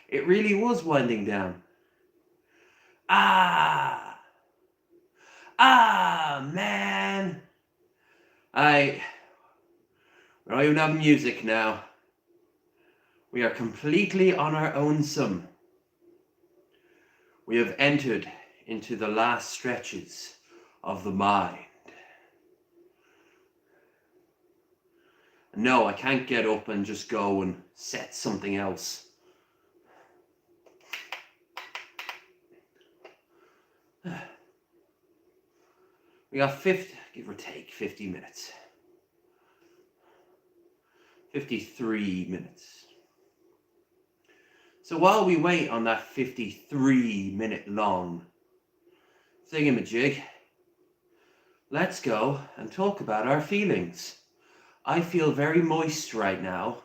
It really was winding down. Ah, man. We don't even have music now. We are completely on our own some. We have entered into the last stretches of the mind. No, I can't get up and just go and set something else. We got give or take 50 minutes. 53 minutes. So while we wait on that 53-minute long thingamajig, let's go and talk about our feelings. I feel very moist right now.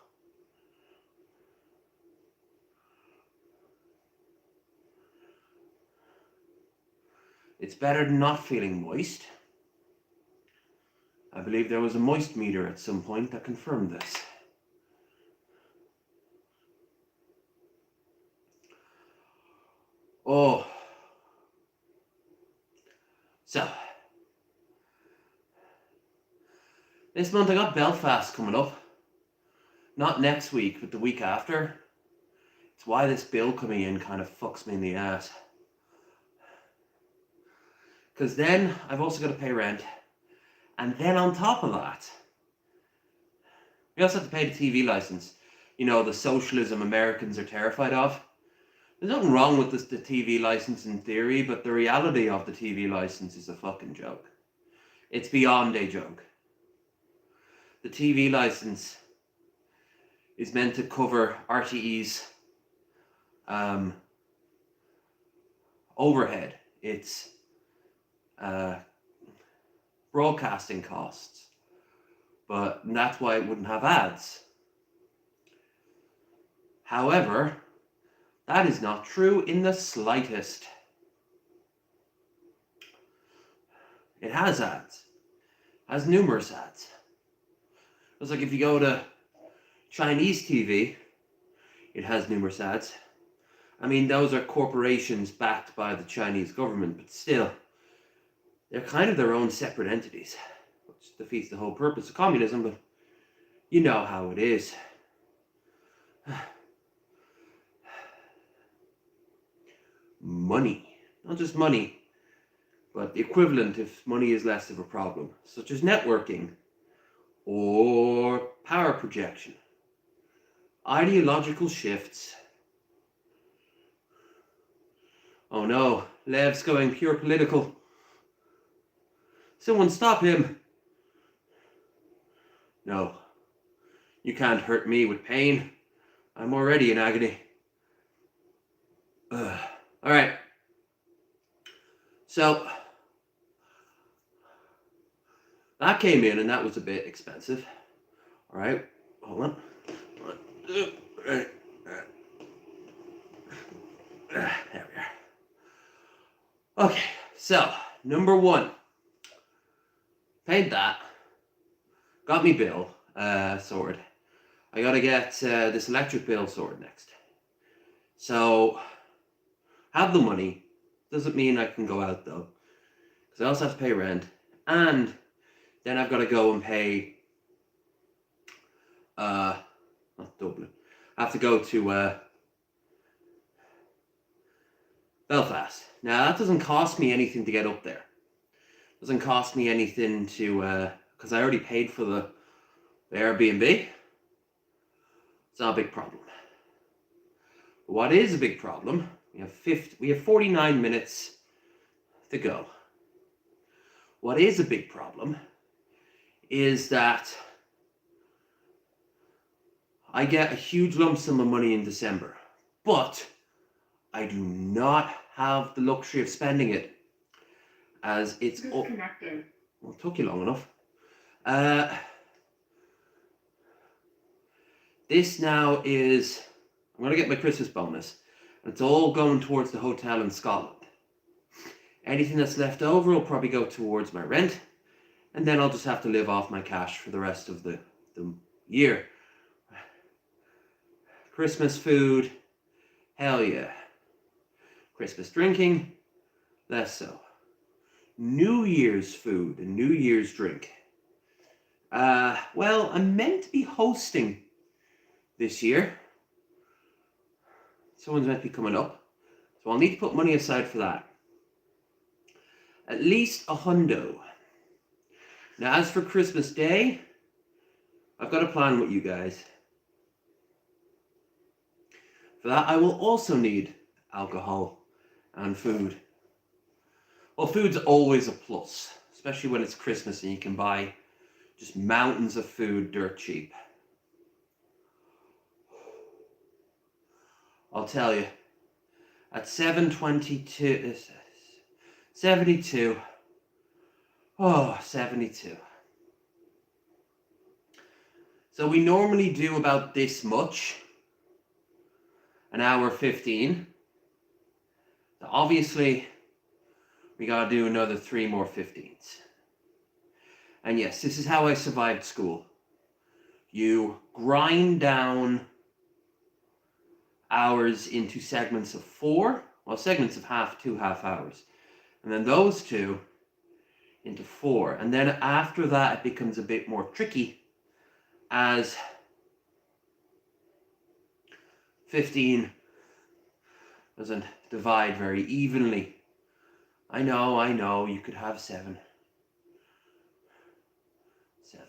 It's better than not feeling moist. I believe there was a moist meter at some point that confirmed this. Oh. So. This month I got Belfast coming up. Not next week, but the week after. It's why this bill coming in kind of fucks me in the ass. Because then I've also got to pay rent. And then on top of that, we also have to pay the TV license. You know, the socialism Americans are terrified of. There's nothing wrong with the TV license in theory, but the reality of the TV license is a fucking joke. It's beyond a joke. The TV license is meant to cover RTE's overhead. It's broadcasting costs, but that's why it wouldn't have ads. However, that is not true in the slightest. It has ads. It has numerous ads. It's like if you go to Chinese TV, it has numerous ads. I mean, those are corporations backed by the Chinese government, but still, they're kind of their own separate entities. It defeats the whole purpose of communism, but you know how it is. Money. Not just money, but the equivalent if money is less of a problem, such as networking or power projection. Ideological shifts. Oh no, Lev's going pure political. Someone stop him. No, you can't hurt me with pain. I'm already in agony. Alright. So, that came in and that was a bit expensive. Alright, hold on. There we are. Okay, so, number one. Paid that. Got me bill sorted. I gotta get this electric bill sorted next. So, have the money. Doesn't mean I can go out though. Because I also have to pay rent. And then I've got to go and pay, not Dublin. I have to go to Belfast. Now that doesn't cost me anything to get up there. Doesn't cost me anything to, because I already paid for the Airbnb. It's not a big problem. But what is a big problem? We have 49 minutes to go. What is a big problem is that I get a huge lump sum of money in December, but I do not have the luxury of spending it, as it's disconnected. Well, it took you long enough. This now is, I'm going to get my Christmas bonus. It's all going towards the hotel in Scotland. Anything that's left over will probably go towards my rent, and then I'll just have to live off my cash for the rest of the year. Christmas food, hell yeah. Christmas drinking, less so. New Year's food and New Year's drink. Well, I'm meant to be hosting this year. Someone's meant to be coming up. So I'll need to put money aside for that. At least $100. Now, as for Christmas Day, I've got a plan with you guys. For that, I will also need alcohol and food. Well, food's always a plus, especially when it's Christmas and you can buy just mountains of food dirt cheap. I'll tell you, at 7:22, 72, oh, 72. So we normally do about this much, an hour 15. So obviously, we gotta do another 3 more 15s. And yes, this is how I survived school. You grind down hours into segments of 4, well, segments of two half hours. And then those two into 4. And then after that, it becomes a bit more tricky, as 15 doesn't divide very evenly. I know, you could have 7. 7.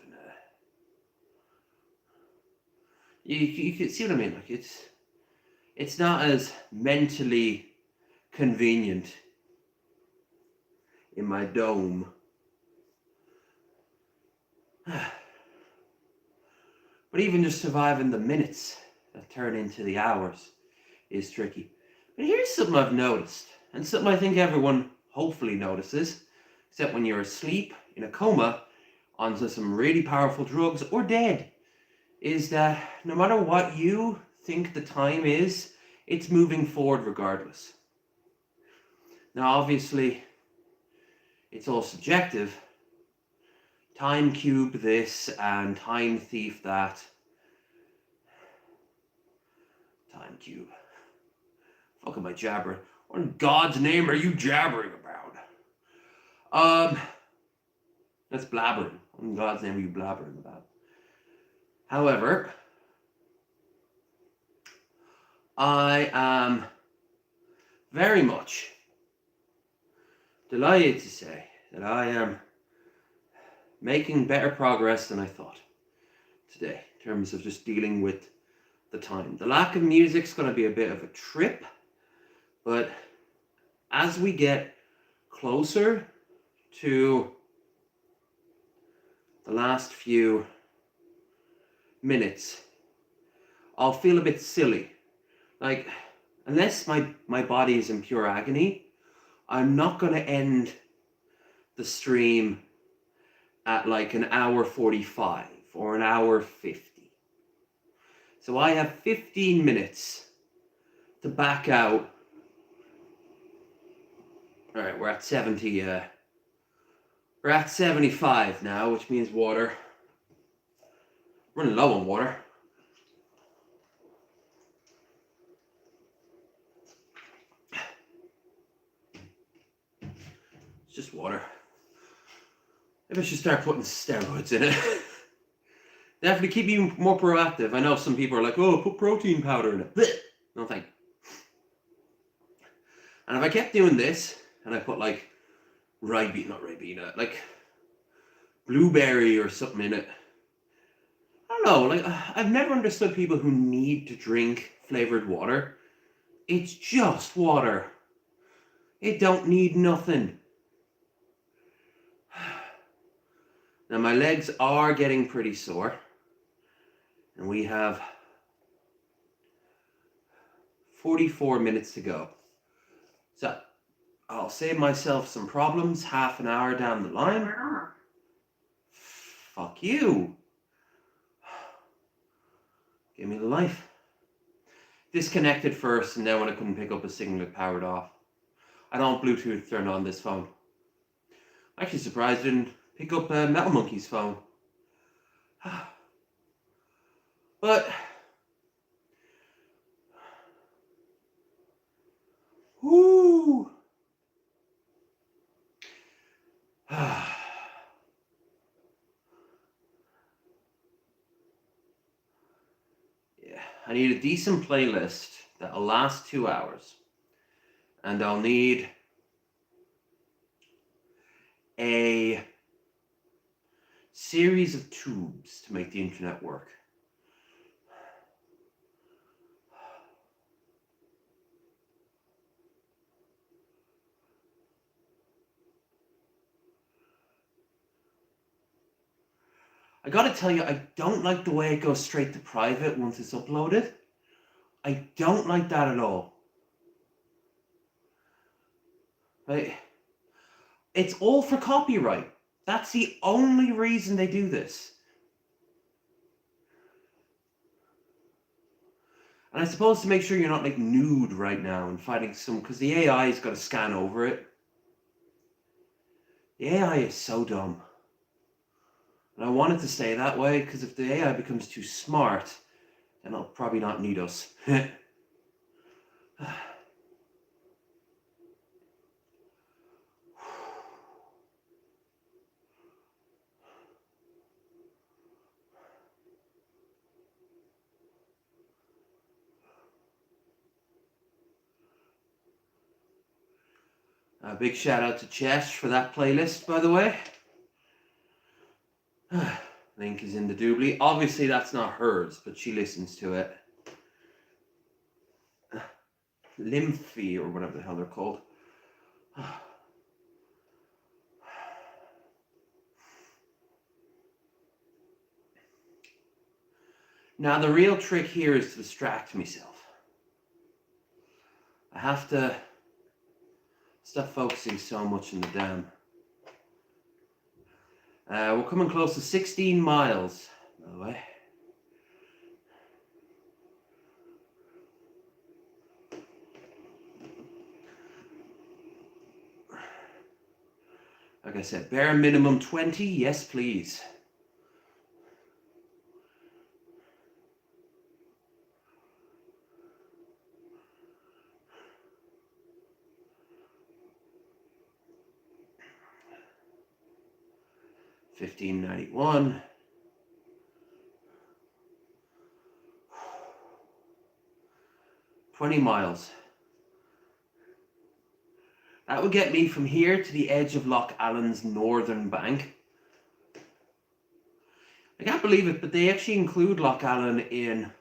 You can see what I mean? Like, it's not as mentally convenient in my dome. But even just surviving the minutes that turn into the hours is tricky. But here's something I've noticed, and something I think everyone hopefully notices, except when you're asleep, in a coma, onto some really powerful drugs, or dead, is that no matter what you think the time is, it's moving forward regardless. Now, obviously, it's all subjective. Time cube this and time thief that. Time cube. Fuck am I jabbering? What in God's name are you jabbering about? That's blabbering. What in God's name are you blabbering about? However, I am very much delighted to say that I am making better progress than I thought today in terms of just dealing with the time. The lack of music's going to be a bit of a trip, but as we get closer to the last few minutes, I'll feel a bit silly. Like, unless my body is in pure agony, I'm not going to end the stream at like an hour 45 or an hour 50. So I have 15 minutes to back out. All right, we're at 70. We're at 75 now, which means water. Running low on water. It's just water. Maybe I should start putting steroids in it. Definitely keep you more proactive. I know some people are like, oh, put protein powder in it. Blech. No, thank you. And if I kept doing this, and I put like Ribena, like blueberry or something in it. I don't know, like I've never understood people who need to drink flavored water. It's just water. It don't need nothing. Now my legs are getting pretty sore. And we have 44 minutes to go. So I'll save myself some problems half an hour down the line. Fuck you. Give me the life. Disconnected first, and then when I couldn't pick up a signal, it powered off. I don't Bluetooth turn on this phone. I'm actually surprised I didn't pick up Metal Monkey's phone. But whoo. Yeah, I need a decent playlist that'll last 2 hours. And I'll need a series of tubes to make the internet work. I gotta tell you, I don't like the way it goes straight to private once it's uploaded. I don't like that at all. Right? It's all for copyright. That's the only reason they do this. And I suppose to make sure you're not like nude right now and finding some, because the AI's got to scan over it. The AI is so dumb. And I want it to stay that way, because if the AI becomes too smart, then it'll probably not need us. A big shout out to Chess for that playlist, by the way. Link is in the doobly. Obviously, that's not hers, but she listens to it. Lymphy, or whatever the hell they're called. Now, the real trick here is to distract myself. I have to stop focusing so much on the dam. We're coming close to 16 miles, by the way. Like I said, bare minimum 20, yes please. 1591. $20 miles. That would get me from here to the edge of Loch Allen's northern bank. I can't believe it, but they actually include Loch Allen in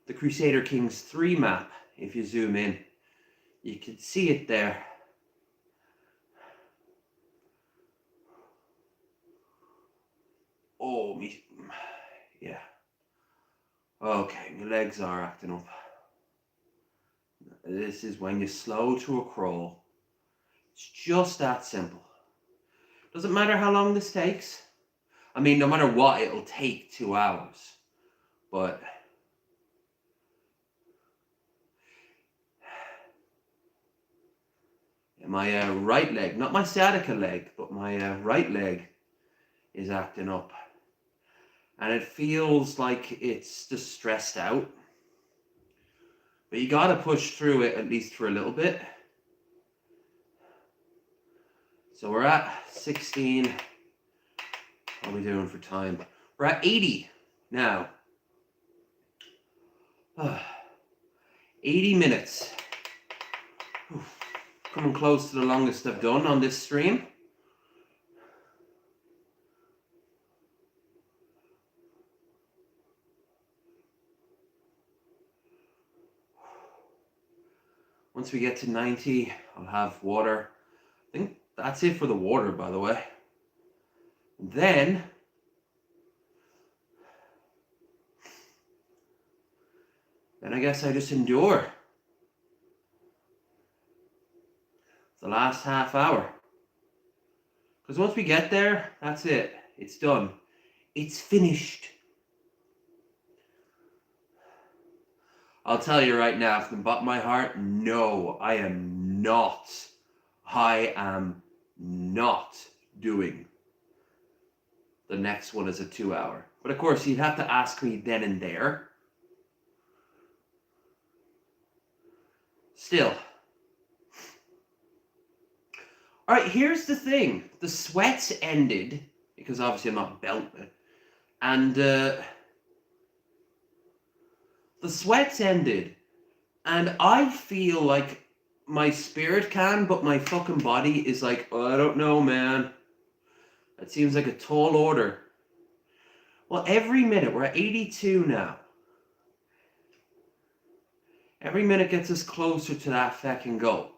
the Crusader Kings 3 map. If you zoom in, you can see it there. Oh, me. Yeah. Okay, my legs are acting up. This is when you slow to a crawl. It's just that simple. Doesn't matter how long this takes. I mean, no matter what, it'll take 2 hours. But my right leg, not my sciatica leg, but my right leg is acting up. And it feels like it's just stressed out. But you gotta push through it, at least for a little bit. So we're at 16. What are we doing for time? We're at 80 now. 80 minutes. Coming close to the longest I've done on this stream. Once we get to 90, I'll have water. I think that's it for the water, by the way. Then I guess I just endure the last half hour. Because once we get there, that's it. It's done. It's finished. I'll tell you right now, from the bottom of my heart, no, I am not. I am not doing the next one as a 2 hour. But of course, you'd have to ask me then and there. Still. All right, here's the thing. The sweats ended, because obviously I'm not belting, and the sweats ended, and I feel like my spirit can, but my fucking body is like, oh, I don't know, man. That seems like a tall order. Well, every minute, we're at 82 now. Every minute gets us closer to that fucking goal.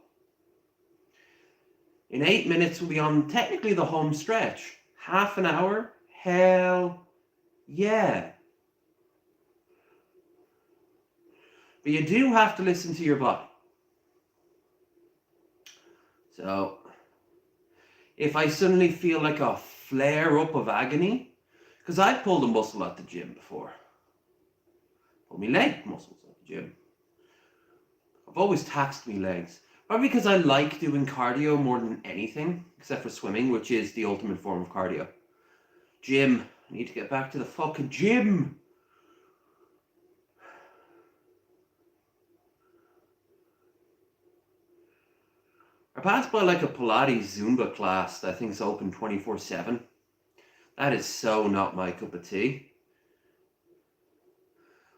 In 8 minutes, we'll be on technically the home stretch. Half an hour? Hell yeah. But you do have to listen to your body. So, if I suddenly feel like a flare up of agony, because I've pulled a muscle at the gym before. Pulled my leg muscles at the gym. I've always taxed my legs. Probably because I like doing cardio more than anything, except for swimming, which is the ultimate form of cardio. Gym. I need to get back to the fucking gym. I passed by like a Pilates Zumba class that I think is open 24/7. That is so not my cup of tea.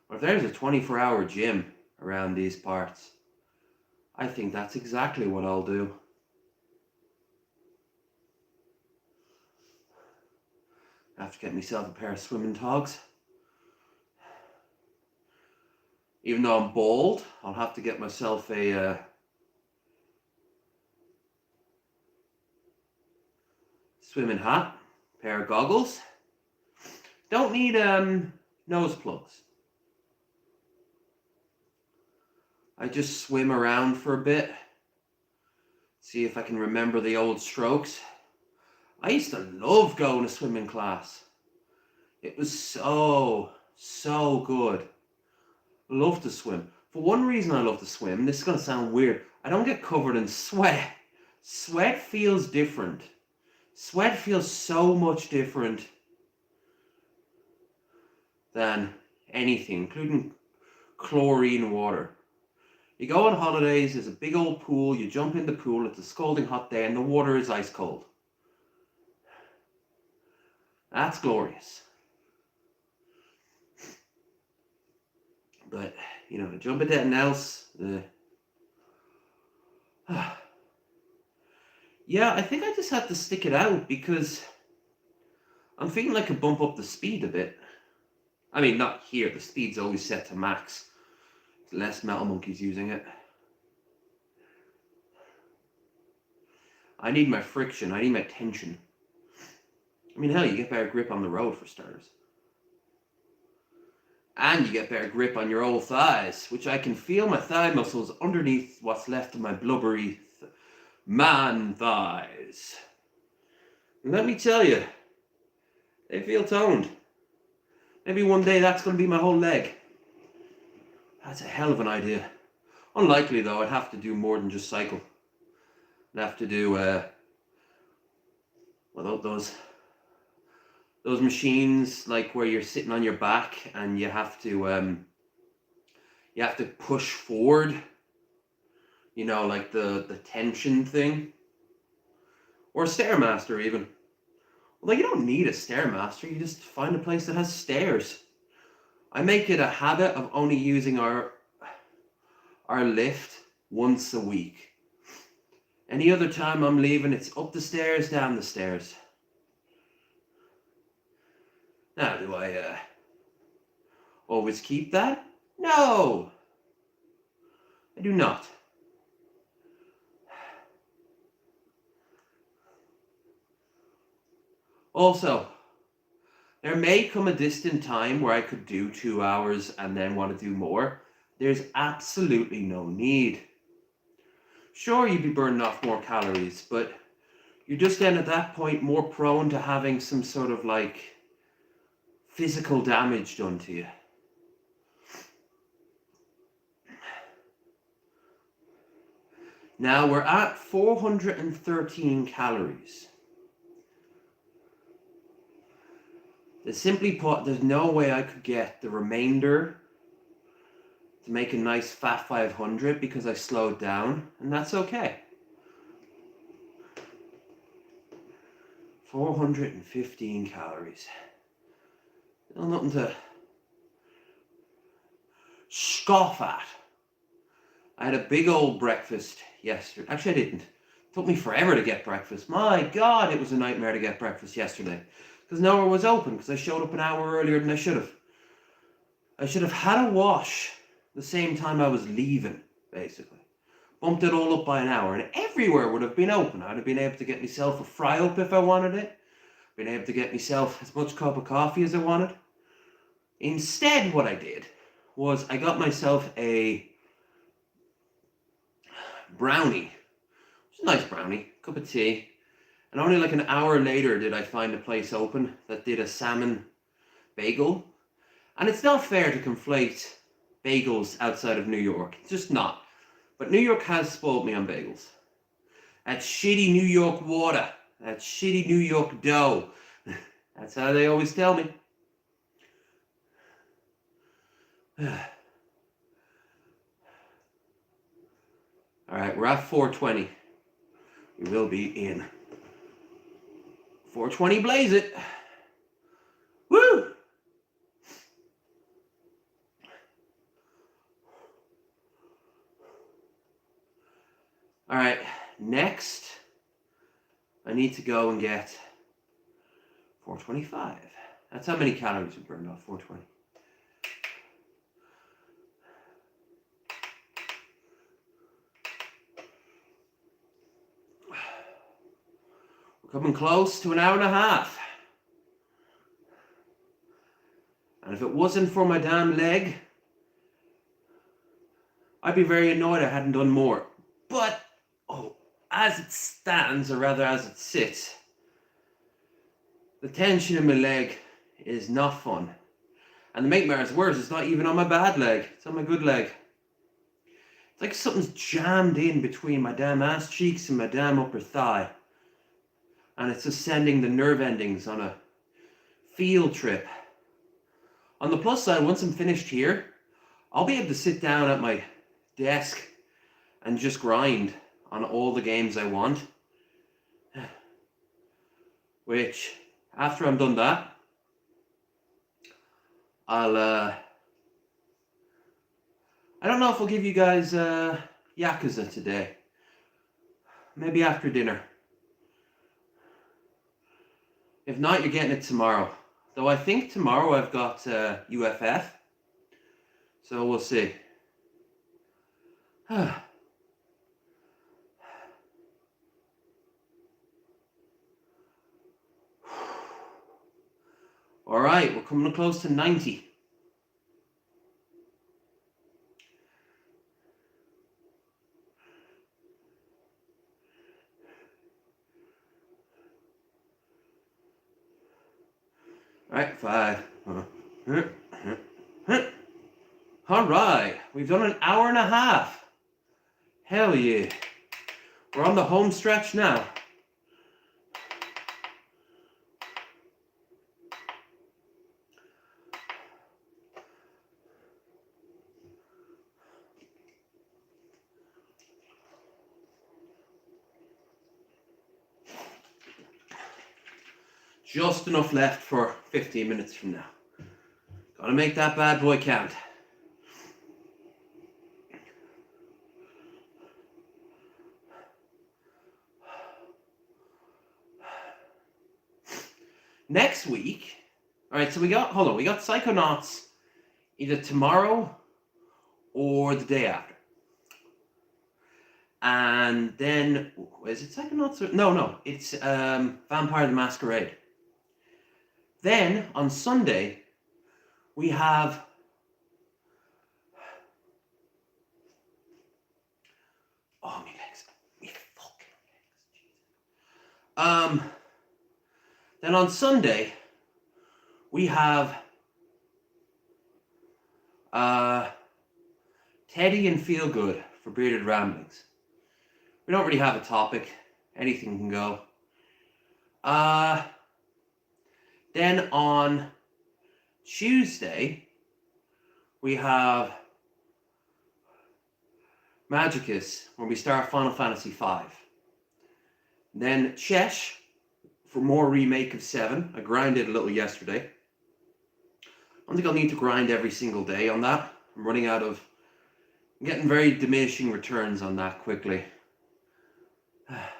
But if there's a 24-hour gym around these parts, I think that's exactly what I'll do. I have to get myself a pair of swimming togs. Even though I'm bald, I'll have to get myself a swimming hat, pair of goggles. Don't need nose plugs. I just swim around for a bit, see if I can remember the old strokes. I used to love going to swimming class. It was so good. I love to swim. For one reason I love to swim, this is going to sound weird, I don't get covered in sweat. Sweat feels different. Sweat feels so much different than anything, including chlorine water. You go on holidays, there's a big old pool, you jump in the pool, it's a scalding hot day, and the water is ice cold. That's glorious. But, you know, jump into anything else. Yeah, I think I just have to stick it out because I'm feeling like I could bump up the speed a bit. I mean, not here. The speed's always set to max. Less Metal Monkeys using it. I need my friction. I need my tension. I mean, hell, you get better grip on the road for starters. And you get better grip on your old thighs, which I can feel my thigh muscles underneath what's left of my blubbery man thighs. And let me tell you, they feel toned. Maybe one day that's going to be my whole leg. That's a hell of an idea. Unlikely though, I'd have to do more than just cycle. I'd have to do, well, those machines like where you're sitting on your back and you have to push forward. You know, like the tension thing. Or a Stairmaster even. Although you don't need a Stairmaster, you just find a place that has stairs. I make it a habit of only using our lift once a week. Any other time I'm leaving, it's up the stairs, down the stairs. Now, do I always keep that? No! I do not. Also, there may come a distant time where I could do 2 hours and then want to do more. There's absolutely no need. Sure, you'd be burning off more calories, but you're just then at that point more prone to having some sort of like physical damage done to you. Now we're at 413 calories. Simply put, there's no way I could get the remainder to make a nice fat 500 because I slowed down, and that's okay. 415 calories. Still nothing to scoff at. I had a big old breakfast yesterday. Actually, I didn't. It took me forever to get breakfast. My God, it was a nightmare to get breakfast yesterday. Because nowhere was open, because I showed up an hour earlier than I should have. I should have had a wash the same time I was leaving, basically. Bumped it all up by an hour, and everywhere would have been open. I'd have been able to get myself a fry up if I wanted it. Been able to get myself as much cup of coffee as I wanted. Instead, what I did was I got myself a brownie. It's a nice brownie, cup of tea. And only like an hour later did I find a place open that did a salmon bagel. And it's not fair to conflate bagels outside of New York. It's just not. But New York has spoiled me on bagels. That shitty New York water. That shitty New York dough. That's how they always tell me. Alright, we're at 420. We will be in. 420 blaze it. Woo! Alright, next I need to go and get 425. That's how many calories we burned off, 420. We're coming close to an hour and a half. And if it wasn't for my damn leg, I'd be very annoyed I hadn't done more. But, as it stands, or rather as it sits, the tension in my leg is not fun. And to make matters worse, it's not even on my bad leg, it's on my good leg. It's like something's jammed in between my damn ass cheeks and my damn upper thigh. And it's just sending the nerve endings on a field trip. On the plus side, once I'm finished here, I'll be able to sit down at my desk and just grind on all the games I want. Which, After I'm done that, I don't know if I'll give you guys Yakuza today. Maybe after dinner. If not, you're getting it tomorrow. Though I think tomorrow I've got UFF. So we'll see. All right, we're coming close to 90. All right, 5. All right, we've done an hour and a half. Hell yeah. We're on the home stretch now. Just enough left for 15 minutes from now. Gotta make that bad boy count. Next week, all right, so we got Psychonauts either tomorrow or the day after. And then, is it Psychonauts? No, it's Vampire the Masquerade. Then, on Sunday, we have oh, me legs. Me fucking legs. Jesus. Then on Sunday, we have Teddy and Feel Good for Bearded Ramblings. We don't really have a topic. Anything can go. Then on Tuesday, we have Magicus, where we start Final Fantasy V. Then Chesh, for more remake of 7. I grinded a little yesterday. I don't think I'll need to grind every single day on that. I'm getting very diminishing returns on that quickly.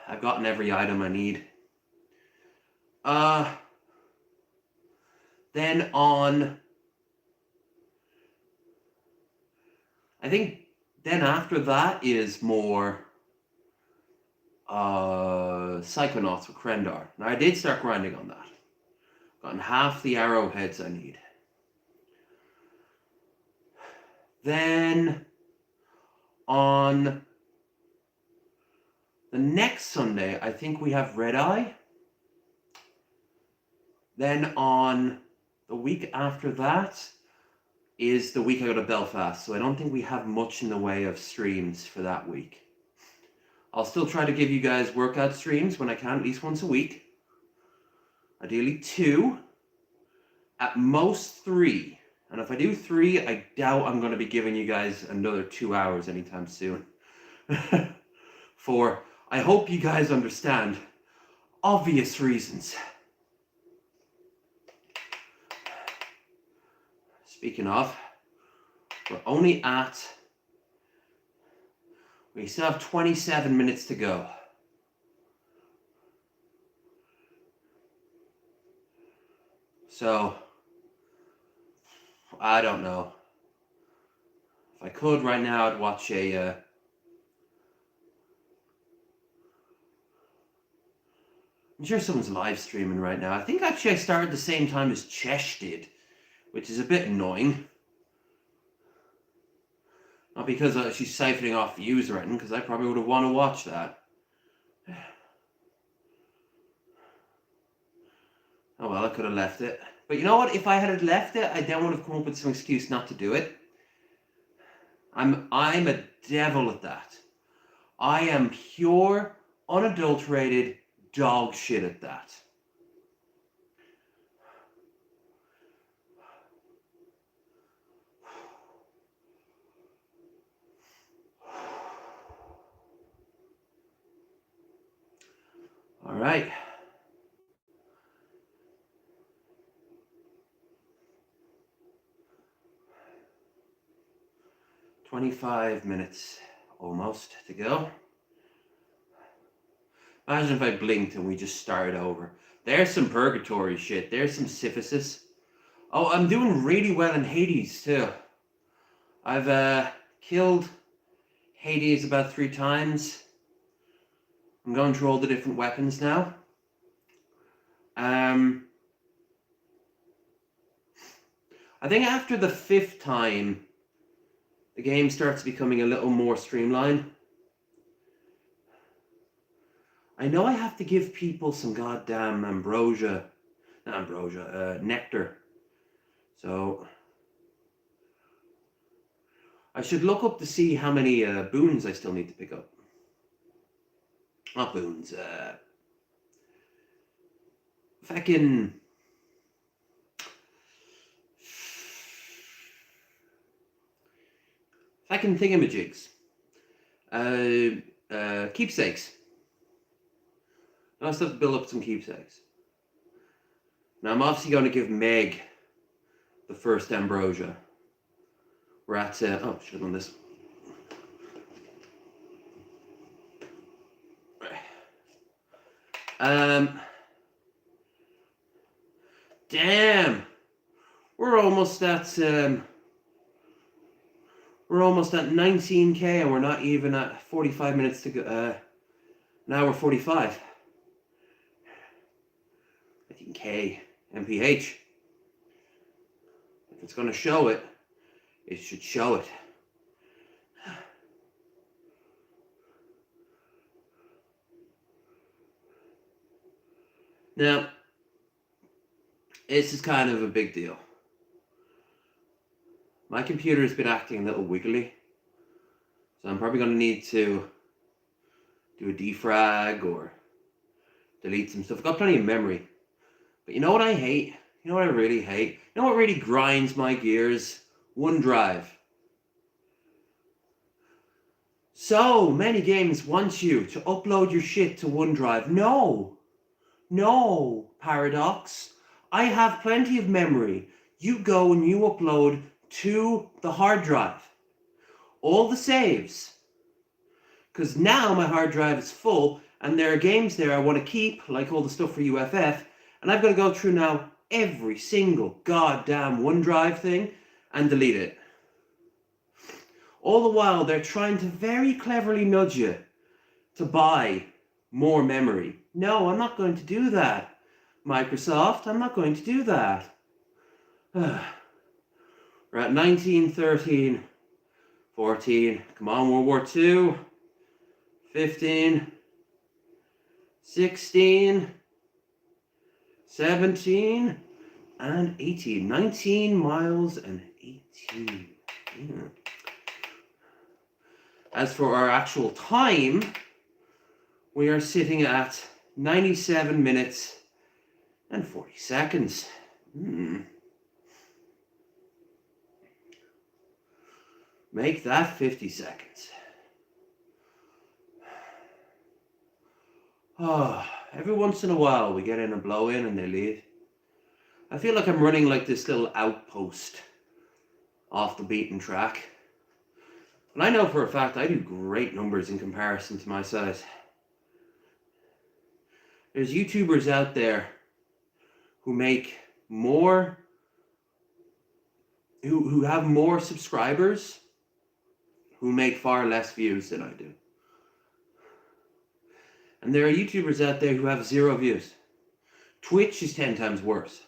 I've gotten every item I need. Then on, I think then after that is more Psychonauts with Krendar. Now I did start grinding on that. Gotten half the arrowheads I need. Then on the next Sunday, I think we have Red Eye. Then on the week after that is the week I go to Belfast. So I don't think we have much in the way of streams for that week. I'll still try to give you guys workout streams when I can, at least once a week. Ideally 2. At most 3. And if I do 3, I doubt I'm going to be giving you guys another 2 hours anytime soon. For, I hope you guys understand, obvious reasons. Speaking of, we still have 27 minutes to go. So, I don't know. If I could right now, I'd watch I'm sure someone's live streaming right now. I think actually I started the same time as Chesh did, which is a bit annoying. Not because she's siphoning off views or anything, because I probably would have wanted to watch that. Oh well, I could have left it. But you know what? If I had left it, I then would have come up with some excuse not to do it. I'm a devil at that. I am pure, unadulterated dog shit at that. All right. 25 minutes almost to go. Imagine if I blinked and we just started over. There's some purgatory shit. There's some Sisyphus. Oh, I'm doing really well in Hades too. I've killed Hades about 3 times. I'm going through all the different weapons now. I think after the 5th time, the game starts becoming a little more streamlined. I know I have to give people some goddamn nectar. So I should look up to see how many boons I still need to pick up. Not boons, fucking thingamajigs. Keepsakes. I still have to build up some keepsakes. Now I'm obviously going to give Meg the first ambrosia. We're at, oh, should have done this. Damn! We're almost at 19k and we're not even at 45 minutes to go. Now we're 45. 19k MPH. If it's going to show it, it should show it. Now, this is kind of a big deal. My computer has been acting a little wiggly, so I'm probably going to need to do a defrag or delete some stuff. I've got plenty of memory. But you know what I hate? You know what I really hate? You know what really grinds my gears? OneDrive. So many games want you to upload your shit to OneDrive. No, Paradox. I have plenty of memory. You go and you upload to the hard drive all the saves. Because now my hard drive is full and there are games there I want to keep, like all the stuff for UFF, and I've got to go through now every single goddamn OneDrive thing and delete it. All the while, they're trying to very cleverly nudge you to buy more memory. No, I'm not going to do that. Microsoft, I'm not going to do that. We're at 19, 13, 14. Come on, World War II. 15, 16, 17, and 18. 19 miles and 18. Yeah. As for our actual time, we are sitting at 97 minutes and 40 seconds. Make that 50 seconds. Oh, every once in a while we get in a blow in and they leave. I feel like I'm running like this little outpost off the beaten track. And I know for a fact I do great numbers in comparison to my size. There's YouTubers out there who make more, who have more subscribers, who make far less views than I do. And there are YouTubers out there who have 0 views. Twitch is 10 times worse.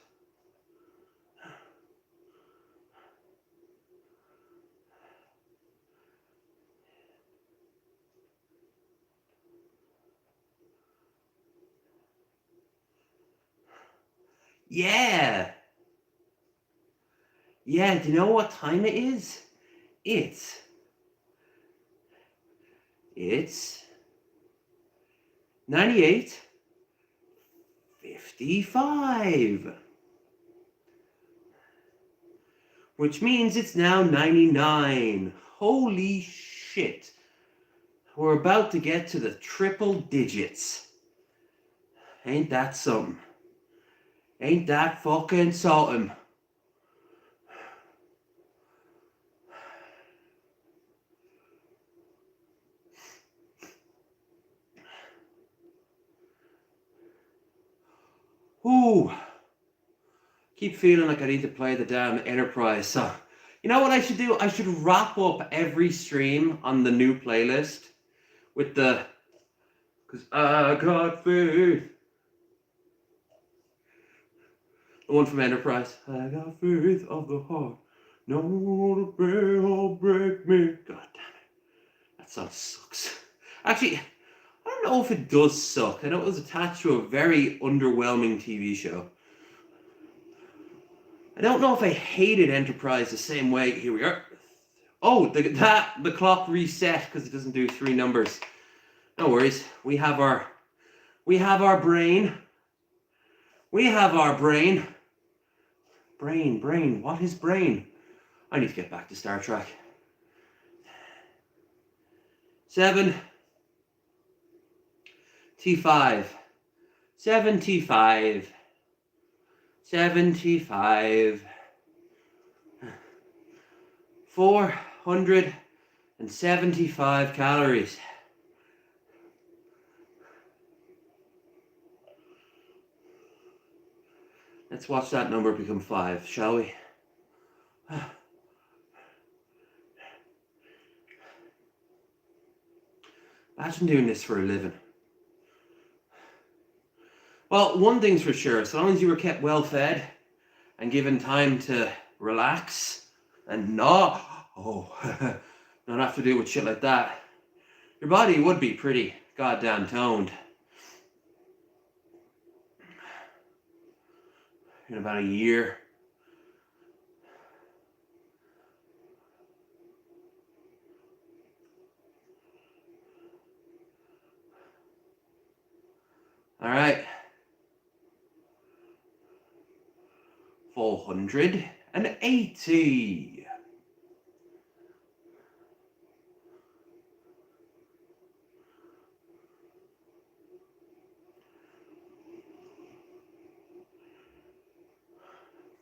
Yeah. Yeah, do you know what time it is? It's 98:55. Which means it's now 99. Holy shit. We're about to get to the triple digits. Ain't that something? Ain't that fucking something? Ooh. Keep feeling like I need to play the damn Enterprise song. You know what I should do? I should wrap up every stream on the new playlist with the... Because I got faith. The one from Enterprise. I got faith of the heart. No one will break me. God damn it. That song sucks. Actually, I don't know if it does suck. I know it was attached to a very underwhelming TV show. I don't know if I hated Enterprise the same way. Here we are. Oh, the clock reset because it doesn't do 3 numbers. No worries. We have our brain. We have our brain. Brain. What is brain? I need to get back to Star Trek. 7 T5. 75. 75. 475 calories. Let's watch that number become 5, shall we? Imagine doing this for a living. Well, one thing's for sure, so long as you were kept well fed and given time to relax and not have to deal with shit like that, your body would be pretty goddamn toned in about a year. All right. 480.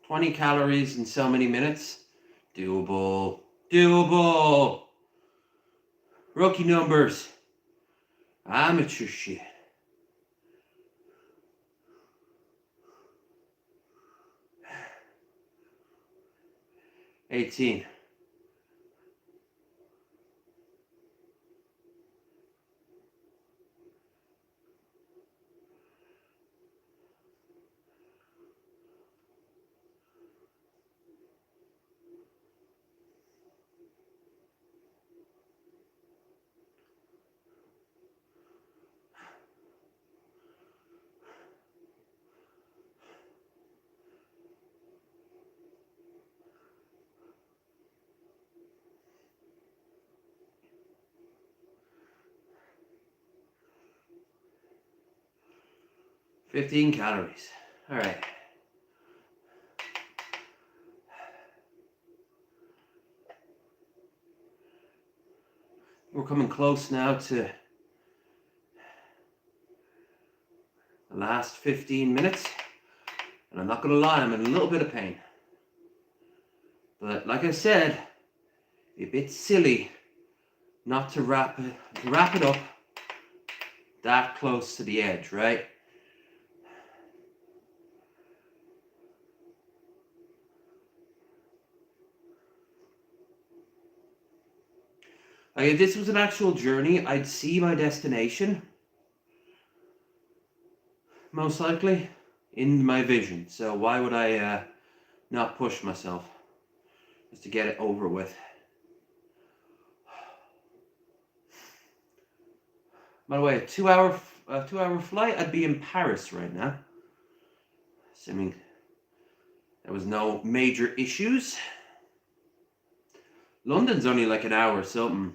$20 calories in so many minutes. Doable. Rookie numbers. Amateur shit. 18. $15 calories. All right. We're coming close now to the last 15 minutes. And I'm not going to lie, I'm in a little bit of pain. But like I said, it'd be a bit silly not to wrap it up that close to the edge, right? Like if this was an actual journey, I'd see my destination, most likely, in my vision. So why would I not push myself just to get it over with? By the way, a two-hour flight, I'd be in Paris right now, assuming there was no major issues. London's only like an hour or something.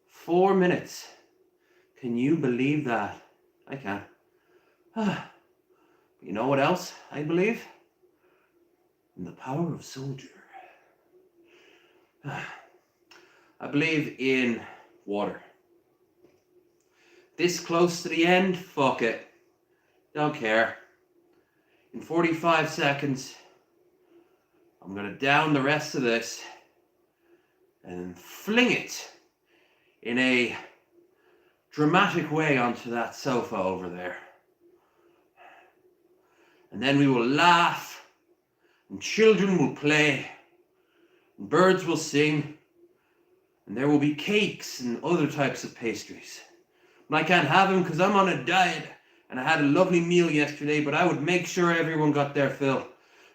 Four minutes. Can you believe that? I can. You know what else I believe? In the power of soldier. I believe in water. This close to the end, fuck it. Don't care. In 45 seconds, I'm gonna down the rest of this and then fling it in a dramatic way onto that sofa over there. And then we will laugh, and children will play, and birds will sing, and there will be cakes and other types of pastries. And I can't have them because I'm on a diet, and I had a lovely meal yesterday, but I would make sure everyone got their fill,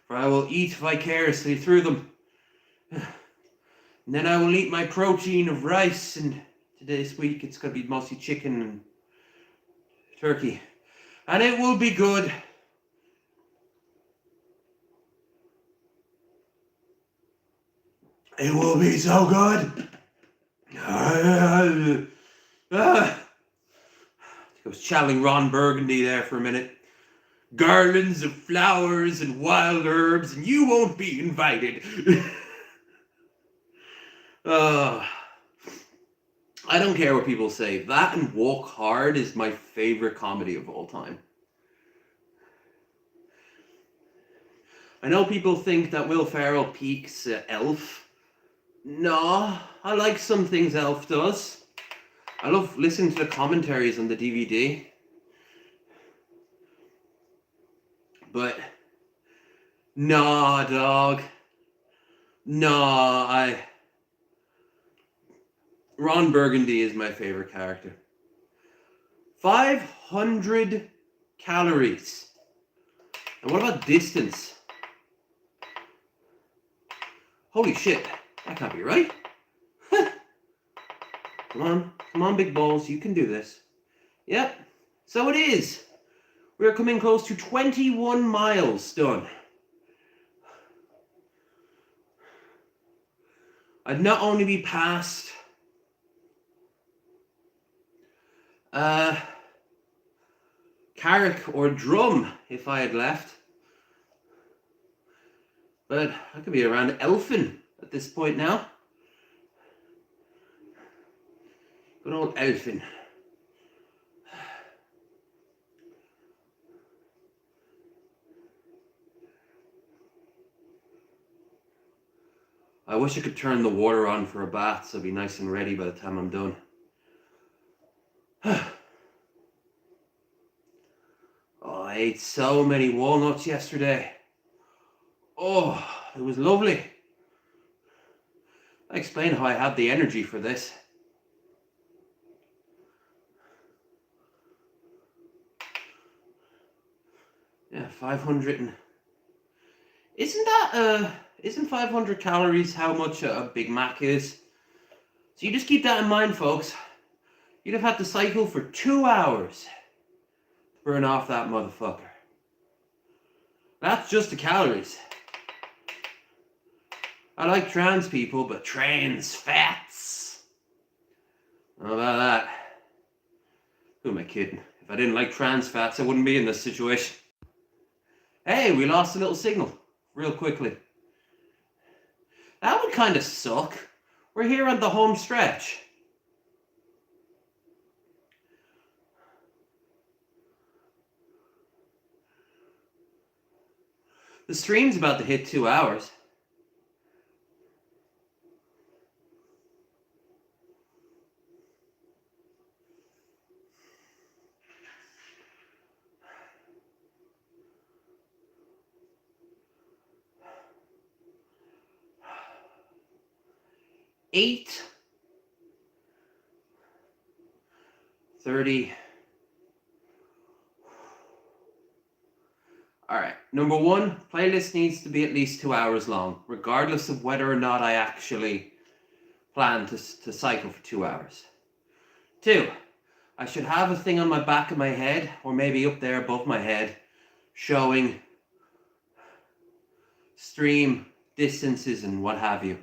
for I will eat vicariously through them. And then I will eat my protein of rice, and this week it's going to be mostly chicken and turkey. And it will be good. It will be so good. I was channeling Ron Burgundy there for a minute. Garlands of flowers and wild herbs, and you won't be invited. I don't care what people say. That and Walk Hard is my favorite comedy of all time. I know people think that Will Ferrell peaks Elf. No, I like some things Elf does. I love listening to the commentaries on the DVD. But, nah, dog. Nah, Ron Burgundy is my favorite character. 500 calories. And what about distance? Holy shit, that can't be right. Come on, big balls, you can do this. Yep, so it is. We're coming close to 21 miles done. I'd not only be past Carrick or Drum if I had left, but I could be around Elphin at this point now. Good old Elphin. I wish I could turn the water on for a bath so I'd be nice and ready by the time I'm done. Oh, I ate so many walnuts yesterday. Oh, it was lovely. I explain how I had the energy for this. Yeah, 500 and... Isn't 500 calories how much a Big Mac is? So you just keep that in mind, folks. You'd have had to cycle for 2 hours to burn off that motherfucker. That's just the calories. I like trans people, but trans fats. How about that? Who am I kidding? If I didn't like trans fats, I wouldn't be in this situation. Hey, we lost a little signal real quickly. That would kind of suck. We're here on the home stretch. The stream's about to hit 2 hours. Eight 30. Alright, number one, playlist needs to be at least 2 hours long, regardless of whether or not I actually plan to cycle for 2 hours. 2, I should have a thing on my back of my head, or maybe up there above my head, showing stream distances and what have you.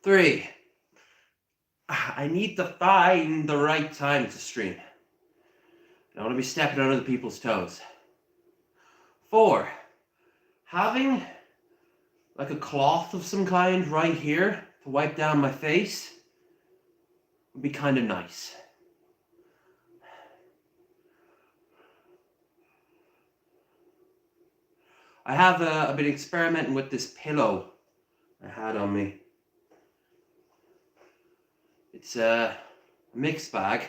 3, I need to find the right time to stream. I don't want to be stepping on other people's toes. 4, having like a cloth of some kind right here to wipe down my face would be kind of nice. I've been experimenting with this pillow I had on me. It's a mixed bag.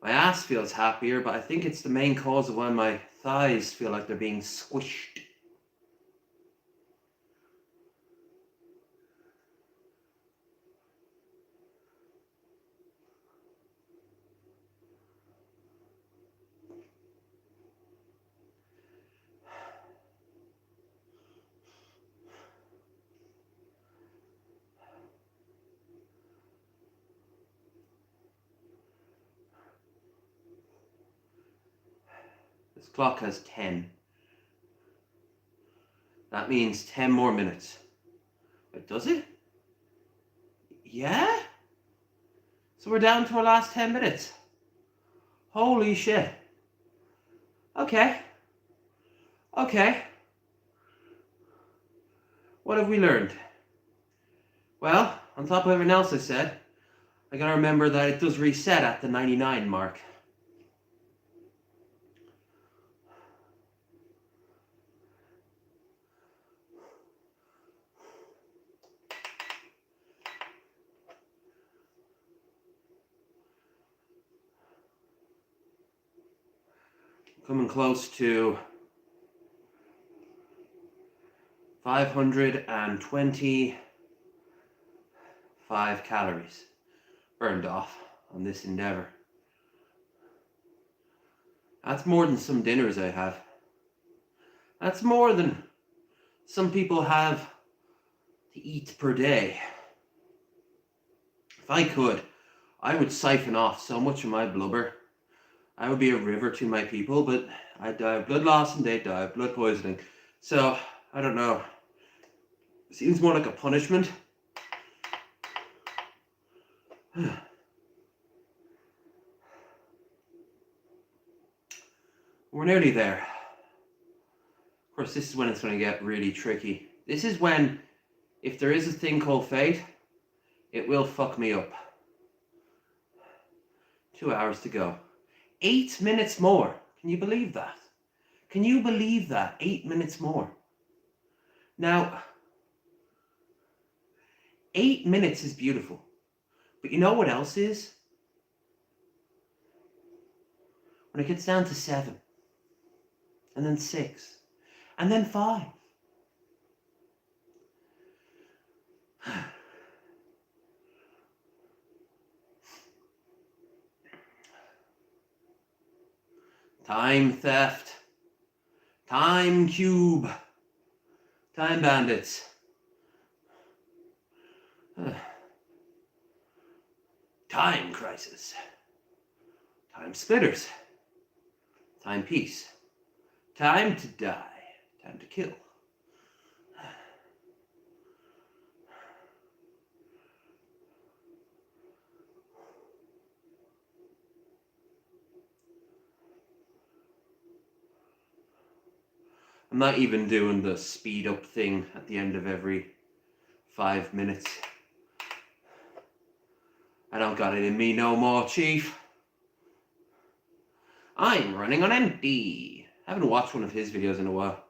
My ass feels happier, but I think it's the main cause of why my thighs feel like they're being squished. This clock has 10. That means 10 more minutes. Wait, does it? Yeah? So we're down to our last 10 minutes. Holy shit. Okay. Okay. What have we learned? Well, on top of everything else I said, I gotta remember that it does reset at the 99 mark. Coming close to 525 calories burned off on this endeavor. That's more than some dinners I have. That's more than some people have to eat per day. If I could, I would siphon off so much of my blubber. I would be a river to my people, but I'd die of blood loss and they'd die of blood poisoning. So, I don't know. It seems more like a punishment. We're nearly there. Of course, this is when it's going to get really tricky. This is when, if there is a thing called fate, it will fuck me up. 2 hours to go. 8 minutes more. Can you believe that? Can you believe that? 8 minutes more. Now, 8 minutes is beautiful. But you know what else is? When it gets down to 7. And then 6. And then 5. Time theft. Time cube. Time bandits. Time crisis. Time splitters. Time peace. Time to die. Time to kill. I'm not even doing the speed up thing at the end of every 5 minutes. I don't got it in me no more, Chief. I'm running on empty. I haven't watched one of his videos in a while.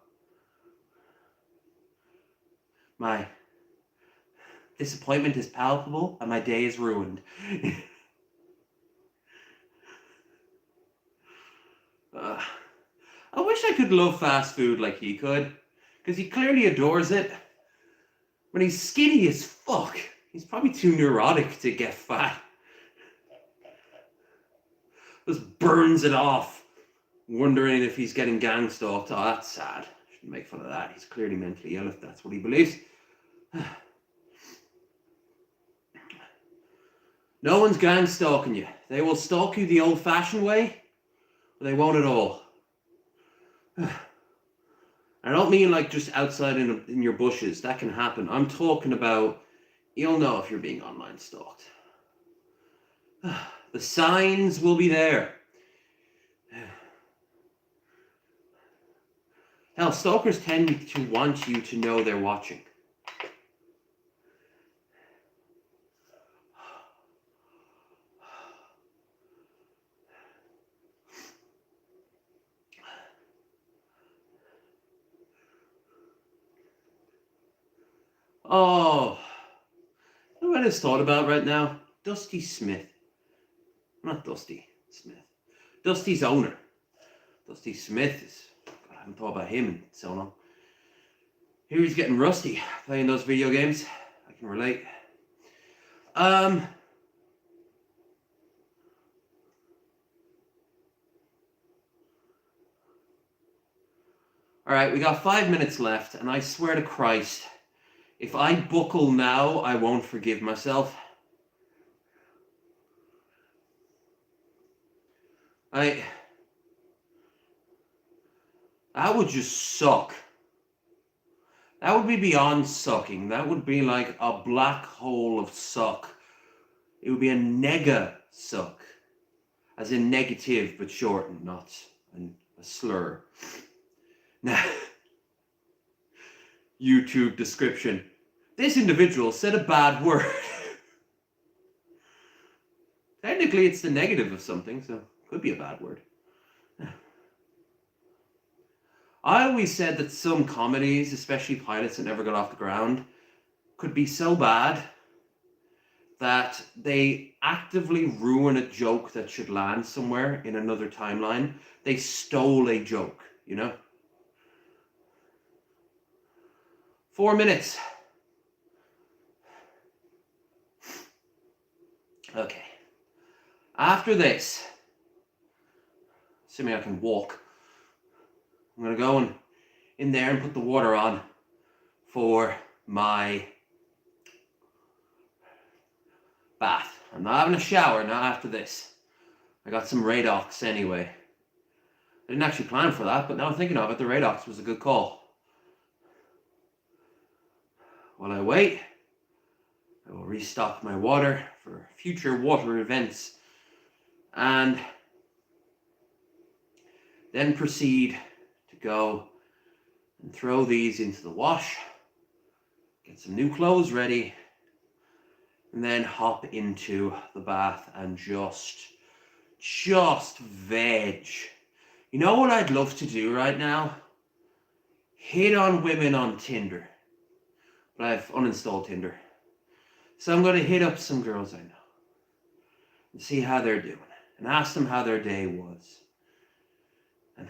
My disappointment is palpable and my day is ruined. I wish I could love fast food like he could, because he clearly adores it. When he's skinny as fuck, he's probably too neurotic to get fat. Just burns it off, wondering if he's getting gang stalked. Oh, that's sad. Shouldn't make fun of that. He's clearly mentally ill if that's what he believes. No one's gang stalking you. They will stalk you the old-fashioned way, or they won't at all. I don't mean like just outside in your bushes. That can happen. I'm talking about, you'll know if you're being online stalked. The signs will be there. Hell, stalkers tend to want you to know they're watching. Oh, you know what I just thought about right now? Dusty Smith. Not Dusty Smith. Dusty's owner. Dusty Smith is... God, I haven't thought about him in so long. Here he's getting rusty playing those video games. I can relate. Alright, we got 5 minutes left, and I swear to Christ, if I buckle now, I won't forgive myself. That would just suck. That would be beyond sucking. That would be like a black hole of suck. It would be a nega suck. As in negative, but shortened, not a slur. Now, YouTube description. This individual said a bad word. Technically, it's the negative of something, so it could be a bad word. I always said that some comedies, especially pilots that never got off the ground, could be so bad that they actively ruin a joke that should land somewhere in another timeline. They stole a joke, you know? 4 minutes. Okay. After this, assuming I can walk, I'm going to go in there and put the water on for my bath. I'm not having a shower, not after this. I got some Radox anyway. I didn't actually plan for that, but now I'm thinking of it, the Radox was a good call. While I wait, I will restock my water for future water events and then proceed to go and throw these into the wash, get some new clothes ready, and then hop into the bath and just veg. You know what I'd love to do right now? Hit on women on Tinder. But I've uninstalled Tinder. So I'm going to hit up some girls I know and see how they're doing and ask them how their day was. And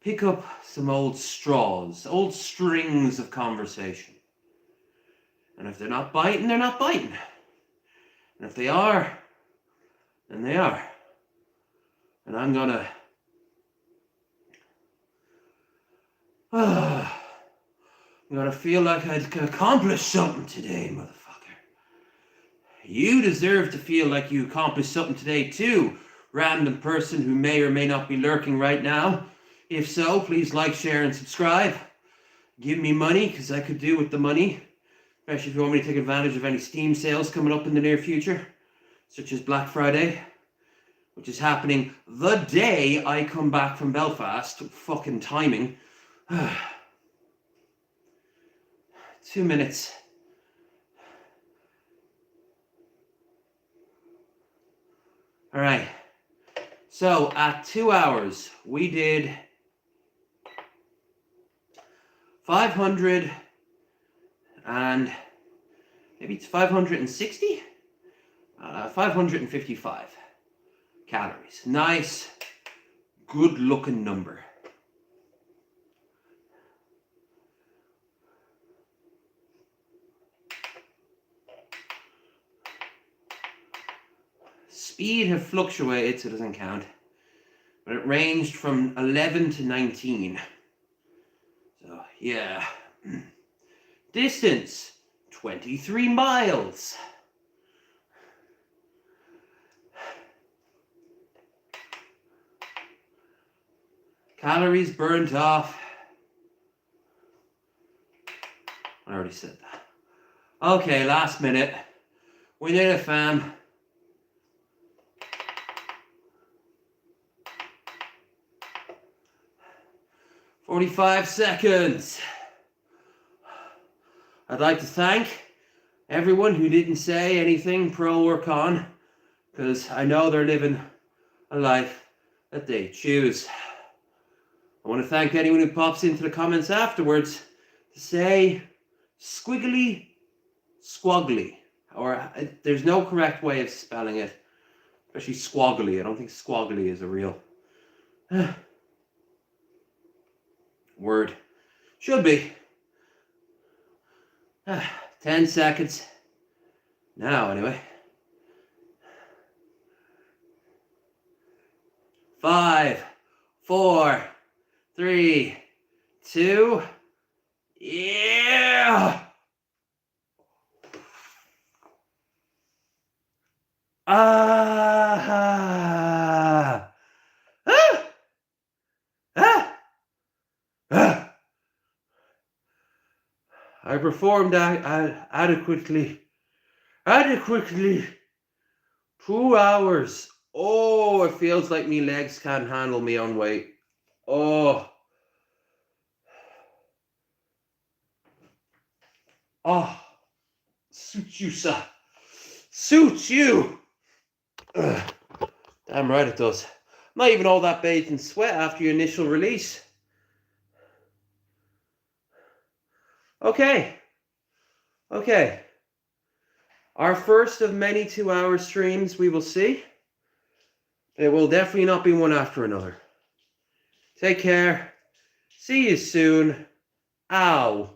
pick up some old straws, old strings of conversation. And if they're not biting, they're not biting. And if they are, then they are. And I'm gonna... I'm gonna feel like I accomplished something today, motherfucker. You deserve to feel like you accomplished something today too, random person who may or may not be lurking right now. If so, please like, share, and subscribe. Give me money, because I could do with the money. Especially if you want me to take advantage of any Steam sales coming up in the near future, such as Black Friday, which is happening the day I come back from Belfast. Fucking timing. 2 minutes. All right. So at 2 hours, we did 500 and maybe it's 560? 555 calories. Nice, good looking number. Speed have fluctuated, so it doesn't count. But it ranged from 11 to 19. So, yeah. Distance, 23 miles. Calories burnt off. I already said that. Okay, last minute. We did it, fam. "45 seconds. I'd like to thank everyone who didn't say anything pro or con, because I know they're living a life that they choose. I want to thank anyone who pops into the comments afterwards to say squiggly, squaggly. Or there's no correct way of spelling it. Especially squaggly. I don't think squaggly is a real word. Should be. 10 seconds. Now, anyway. 5, 4, 3, 2. Yeah! Ah! Ah! Ah! Ah! I performed adequately. 2 hours. Oh, it feels like me legs can't handle me on weight. Oh. Oh. Suits you, sir. Suits you. Ugh. Damn right it does. Not even all that bathed in sweat after your initial release. Okay. Okay. Our first of many 2-hour streams we will see. It will definitely not be one after another. Take care. See you soon. Ow.